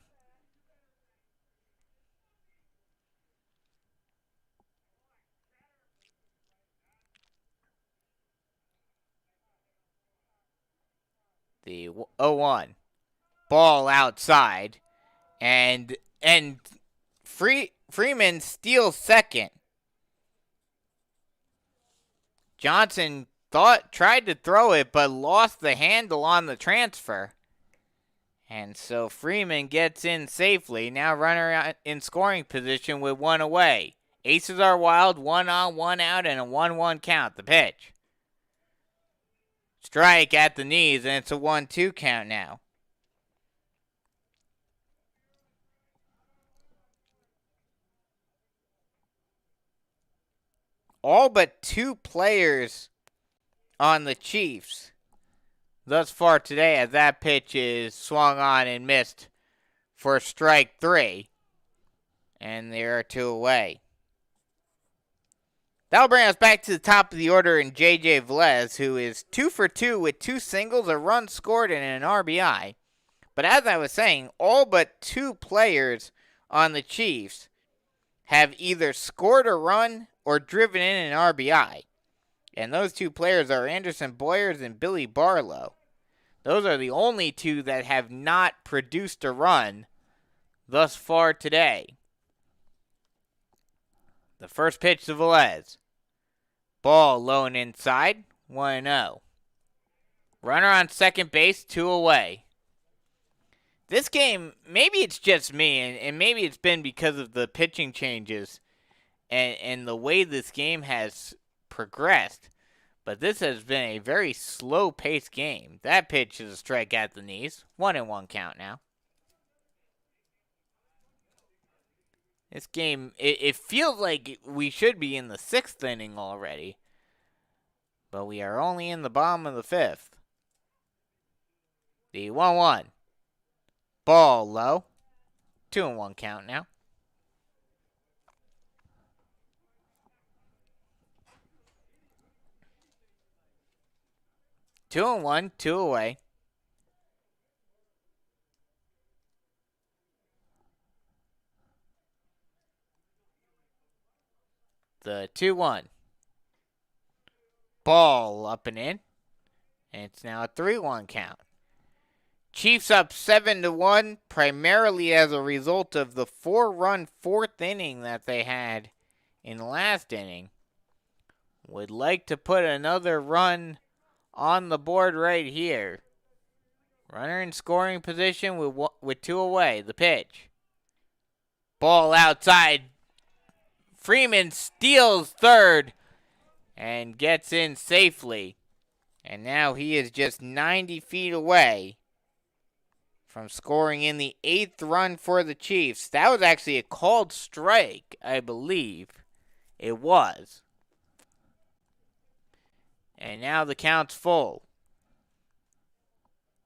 The 0-1. Ball outside, and Freeman steals second. Johnson tried to throw it, but lost the handle on the transfer. And so Freeman gets in safely. Now runner in scoring position with 1 away. Aces are wild, 1 on, 1 out, and a 1-1 count. The pitch. Strike at the knees, and it's a 1-2 count now. All but 2 players on the Chiefs thus far today, as that pitch is swung on and missed for strike 3. And there are 2 away. That'll bring us back to the top of the order in J.J. Velez, who is 2 for 2 with 2 singles, a run scored, and an RBI. But as I was saying, all but 2 players on the Chiefs have either scored a run or driven in an RBI. And those 2 players are Anderson Boyers and Billy Barlow. Those are the only 2 that have not produced a run thus far today. The first pitch to Velez. Ball low and inside, 1-0. Runner on second base, 2 away. This game, maybe it's just me, and maybe it's been because of the pitching changes and the way this game has progressed, but this has been a very slow-paced game. That pitch is a strike at the knees. 1-1 count now. This game, it feels like we should be in the 6th inning already, but we are only in the bottom of the 5th. The 1-1. Ball low. 2-1 count now. Two and 1, 2 away. The 2-1. Ball up and in. And it's now a 3-1 count. Chiefs up 7-1, primarily as a result of the 4-run 4th inning that they had in the last inning. Would like to put another run on the board right here. Runner in scoring position with 2 away. The pitch. Ball outside. Freeman steals third and gets in safely. And now he is just 90 feet away from scoring in the 8th run for the Chiefs. That was actually a called strike, I believe. It was. And now the count's full.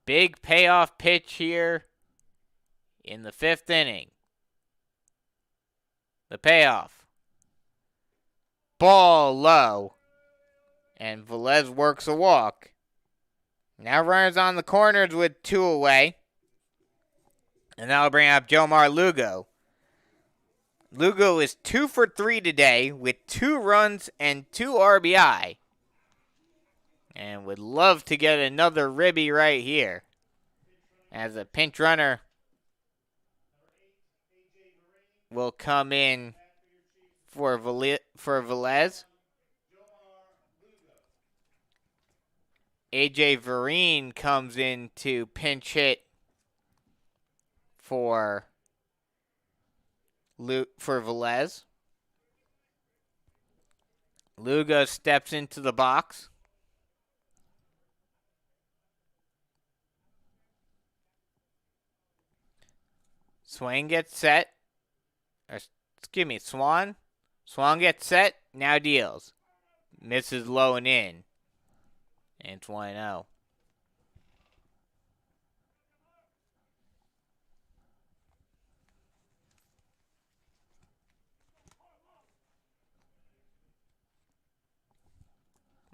Big payoff pitch here in the 5th inning. The payoff. Ball low. And Velez works a walk. Now runners on the corners with 2 away. And that'll bring up Jomar Lugo. Lugo is 2 for 3 today with 2 runs and 2 RBI. And would love to get another ribby right here. As a pinch runner will come in for Velez. AJ Vereen comes in to pinch hit for Velez. Lugo steps into the box. Swan gets set. Swan. Swan gets set. Now deals. Misses low and in. And it's 1-0.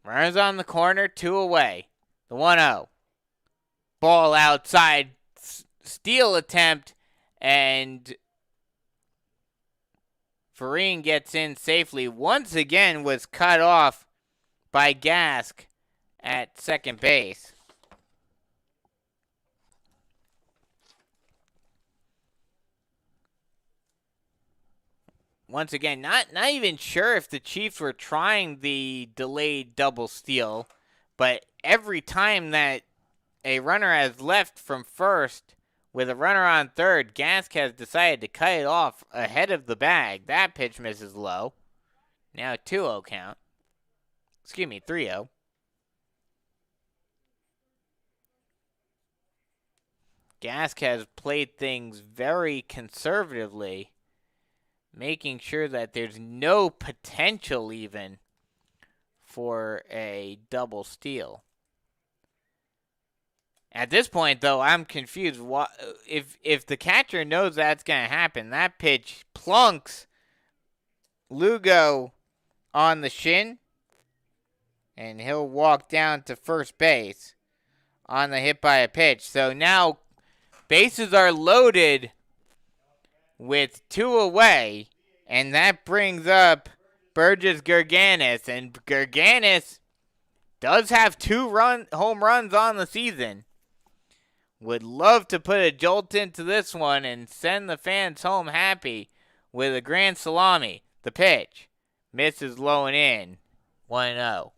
Runners on the corner, 2 away. The 1-0. Ball outside. Steal attempt. And Vereen gets in safely. Once again was cut off by Gask at second base. Once again, not even sure if the Chiefs were trying the delayed double steal, but every time that a runner has left from first with a runner on third, Gask has decided to cut it off ahead of the bag. That pitch misses low. Now 2-0 count. 3-0. Gask has played things very conservatively, making sure that there's no potential even for a double steal. At this point, though, I'm confused. If the catcher knows that's going to happen, that pitch plunks Lugo on the shin, and he'll walk down to first base on the hit by a pitch. So now bases are loaded with 2 away, and that brings up Burgess Gerganis. And Gerganis does have 2 home runs on the season. Would love to put a jolt into this one and send the fans home happy with a grand salami. The pitch misses low and in. 1-0.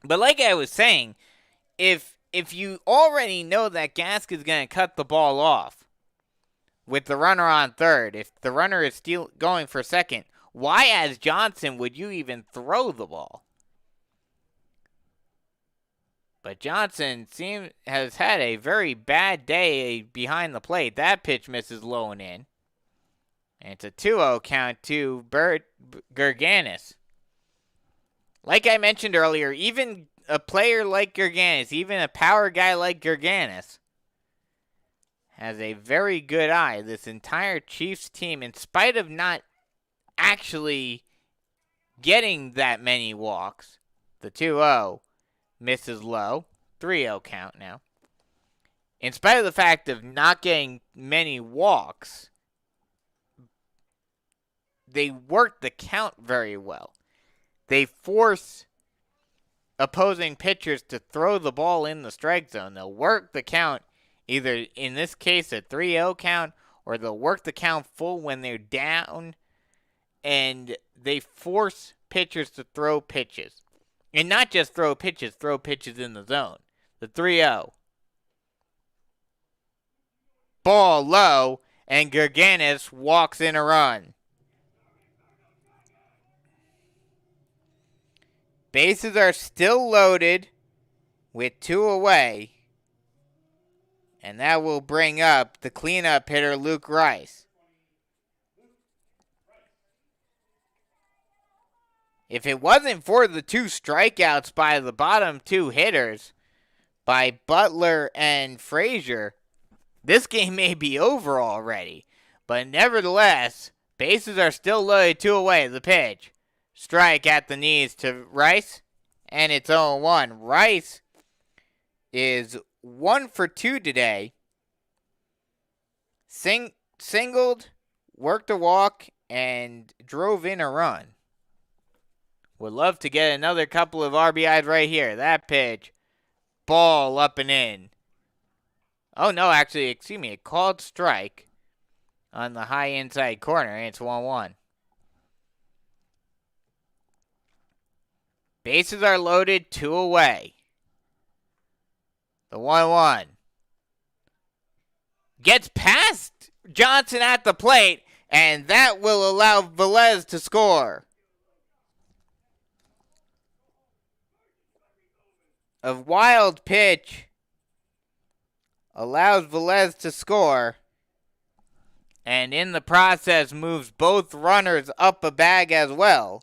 But like I was saying, if you already know that Gask is going to cut the ball off with the runner on third, if the runner is still going for second, why as Johnson would you even throw the ball? But Johnson has had a very bad day behind the plate. That pitch misses low and in. And it's a 2-0 count to Gerganis. Like I mentioned earlier, even a player like Gerganis, even a power guy like Gerganis, has a very good eye. This entire Chiefs team, in spite of not actually getting that many walks, the 2-0 misses low. 3-0 count now. In spite of the fact of not getting many walks, they work the count very well. They force opposing pitchers to throw the ball in the strike zone. They'll work the count, either in this case a 3-0 count, or they'll work the count full when they're down, and they force pitchers to throw pitches. And not just throw pitches in the zone. The 3-0. Ball low, and Gerganis walks in a run. Bases are still loaded with 2 away. And that will bring up the cleanup hitter, Luke Rice. If it wasn't for the 2 strikeouts by the bottom 2 hitters, by Butler and Frazier, this game may be over already. But nevertheless, bases are still loaded 2 away. The pitch. strike at the knees to Rice, and it's 0-1. Rice is 1 for 2 today. Singled, worked a walk, and drove in a run. Would love to get another couple of RBIs right here. That pitch, ball up and in. Oh, no, actually, excuse me, a called strike on the high inside corner, and it's 1-1. Bases are loaded, 2 away. The 1-1. Gets past Johnson at the plate, and that will allow Velez to score. A wild pitch allows Velez to score, and in the process moves both runners up a bag as well.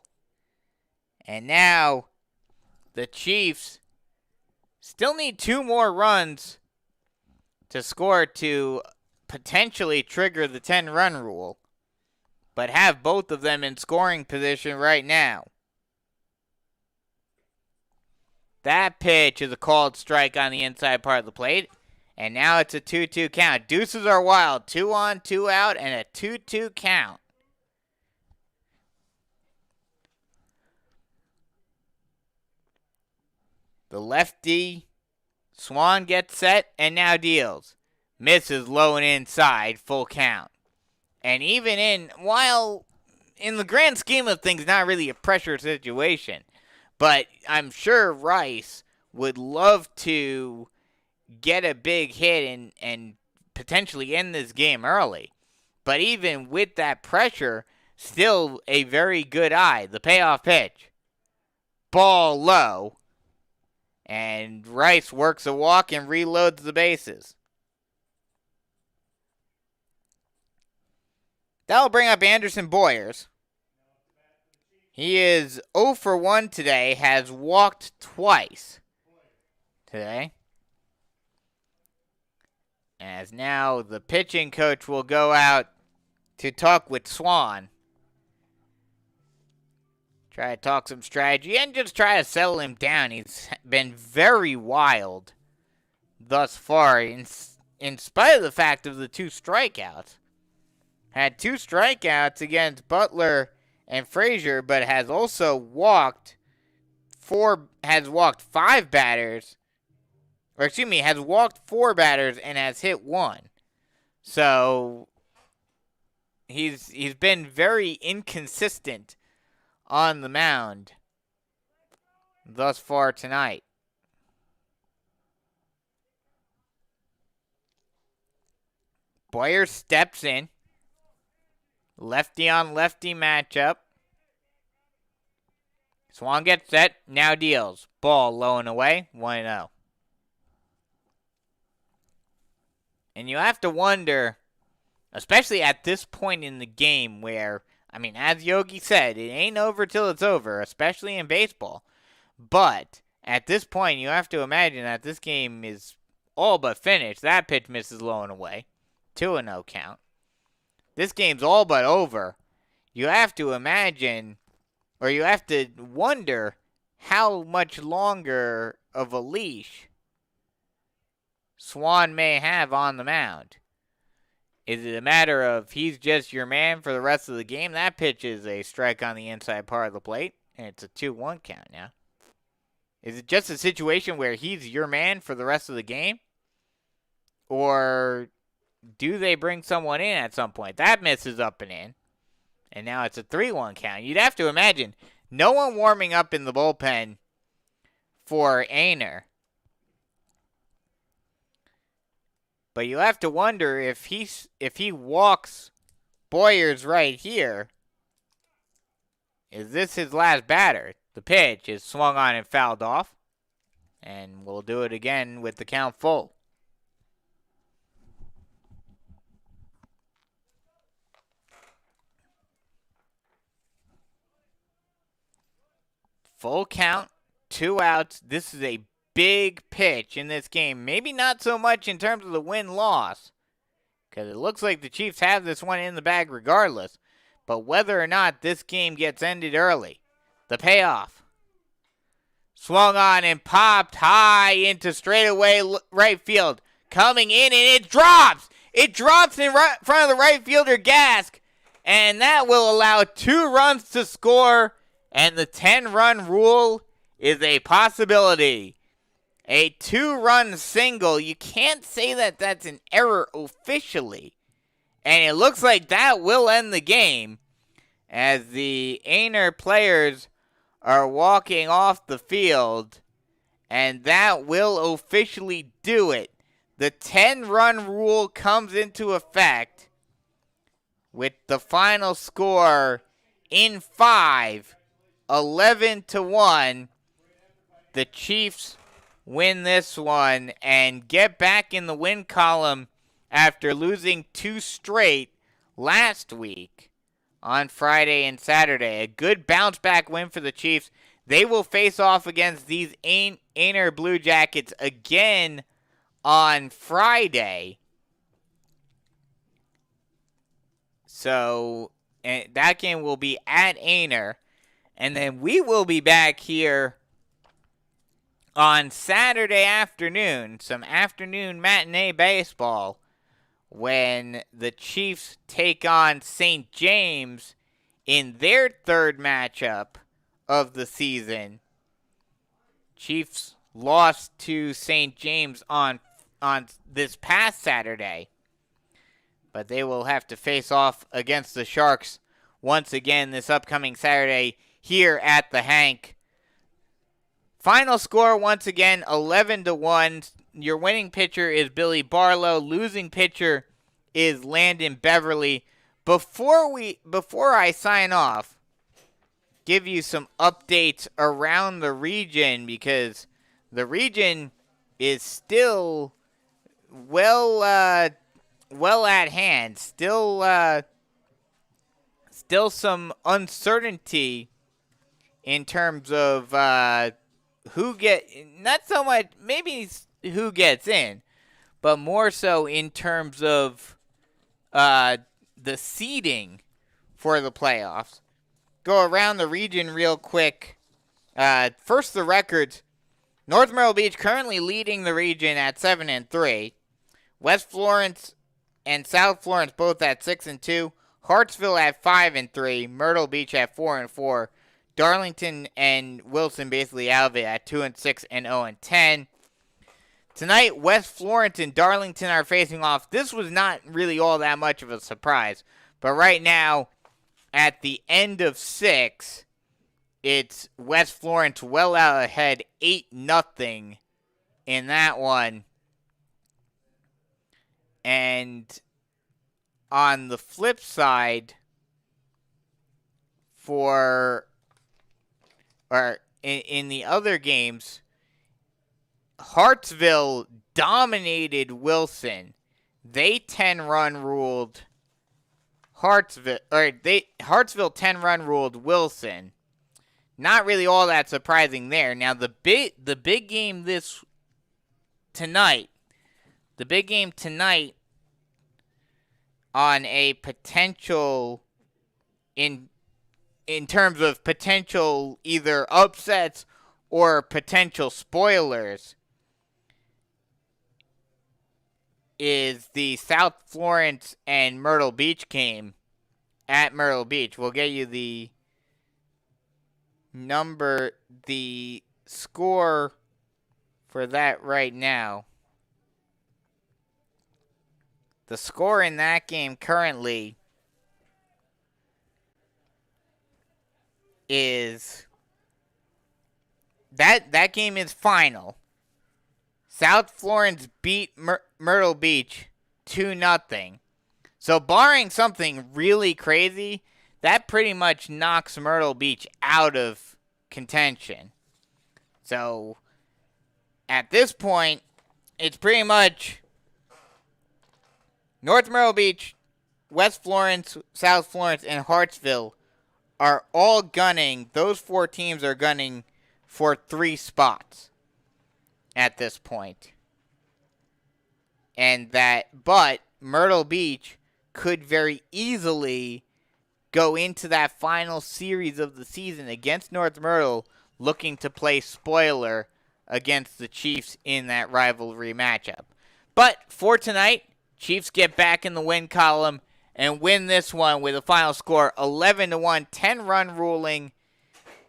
And now the Chiefs still need 2 more runs to score to potentially trigger the 10-run rule, but have both of them in scoring position right now. That pitch is a called strike on the inside part of the plate, and now it's a 2-2 count. Deuces are wild, 2 on, 2 out, and a 2-2 count. The lefty, Swan gets set and now deals. Misses low and inside, full count. And even while in the grand scheme of things, not really a pressure situation, but I'm sure Rice would love to get a big hit and potentially end this game early. But even with that pressure, still a very good eye. The payoff pitch. Ball low. And Rice works a walk and reloads the bases. That'll bring up Anderson Boyers. He is 0 for 1 today, has walked twice today. As now the pitching coach will go out to talk with Swan. Try to talk some strategy and just try to settle him down. He's been very wild thus far, in spite of the fact of the 2 strikeouts. Had 2 strikeouts against Butler and Frazier, but has also walked 5 batters. Or excuse me, has walked 4 batters and has hit 1. So he's been very inconsistent on the mound thus far tonight. Boyer steps in. Lefty on lefty matchup. Swan gets set, now deals. Ball low and away, 1-0. And you have to wonder, especially at this point in the game where, I mean, as Yogi said, it ain't over till it's over, especially in baseball. But at this point, you have to imagine that this game is all but finished. That pitch misses low and away. 2-0 count. This game's all but over. You have to imagine, or you have to wonder how much longer of a leash Swan may have on the mound. Is it a matter of he's just your man for the rest of the game? That pitch is a strike on the inside part of the plate, and it's a 2-1 count now. Is it just a situation where he's your man for the rest of the game? Or do they bring someone in at some point? That misses up and in. And now it's a 3-1 count. You'd have to imagine no one warming up in the bullpen for Aynor. But you have to wonder if he walks Boyers right here, is this his last batter? The pitch is swung on and fouled off. And we'll do it again with the count full. Full count, 2 outs. This is a big pitch in this game. Maybe not so much in terms of the win-loss, because it looks like the Chiefs have this one in the bag regardless. But whether or not this game gets ended early, The payoff. Swung on and popped high into straightaway right field. Coming in, and it drops. It drops in front of the right fielder, Gask. And that will allow 2 runs to score. And the 10-run rule is a possibility. A 2-run single. You can't say that that's an error officially. And it looks like that will end the game, as the Aynor players are walking off the field, and that will officially do it. The 10-run rule comes into effect with the final score in 5, 11-1. The Chiefs win this one and get back in the win column after losing 2 straight last week on Friday and Saturday. A good bounce-back win for the Chiefs. They will face off against these Aynor Blue Jackets again on Friday. So that game will be at Aynor. And then we will be back here on Saturday afternoon, some afternoon matinee baseball, when the Chiefs take on St. James in their 3rd matchup of the season. Chiefs lost to St. James on this past Saturday, but they will have to face off against the Sharks once again this upcoming Saturday here at the Hank. Final score once again 11-1. Your winning pitcher is Billy Barlow. Losing pitcher is Landon Beverly. Before I sign off, give you some updates around the region, because the region is still well at hand. Still some uncertainty in terms of not so much maybe who gets in, but more so in terms of the seeding for the playoffs. Go around the region real quick. First, the records. North Myrtle Beach currently leading the region at 7-3. West Florence and South Florence both at 6-2. Hartsville at 5-3. Myrtle Beach at 4-4. Darlington and Wilson basically out of it at 2-6 and 0-10. Tonight, West Florence and Darlington are facing off. This was not really all that much of a surprise, but right now, at the end of 6, it's West Florence well out ahead, 8-0 in that one. And on the flip side, in the other games, Hartsville dominated Wilson. They 10-run ruled Hartsville 10-run ruled Wilson. Not really all that surprising there. Now the big game tonight on a potential in terms of potential either upsets or potential spoilers is the South Florence and Myrtle Beach game at Myrtle Beach. We'll get you the score for that right now. The score in that game currently is that game is final. South Florence beat Myrtle Beach 2-0. So barring something really crazy, that pretty much knocks Myrtle Beach out of contention. So at this point, it's pretty much North Myrtle Beach, West Florence, South Florence, and Hartsville are all gunning. Those 4 teams are gunning for 3 spots at this point. But Myrtle Beach could very easily go into that final series of the season against North Myrtle looking to play spoiler against the Chiefs in that rivalry matchup. But for tonight, Chiefs get back in the win column and win this one with a final score 11-1, 10-run ruling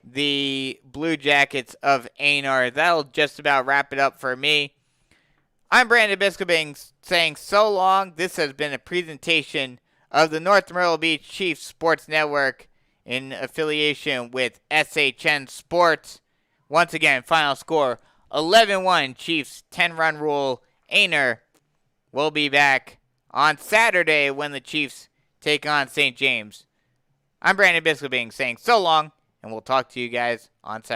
the Blue Jackets of Aynor. That'll just about wrap it up for me. I'm Brandon Biskobing saying so long. This has been a presentation of the North Myrtle Beach Chiefs Sports Network in affiliation with SHN Sports. Once again, final score 11-1, Chiefs, 10-run rule, Aynor. We'll be back on Saturday when the Chiefs take on St. James. I'm Brandon Biskobing saying so long, and we'll talk to you guys on Saturday.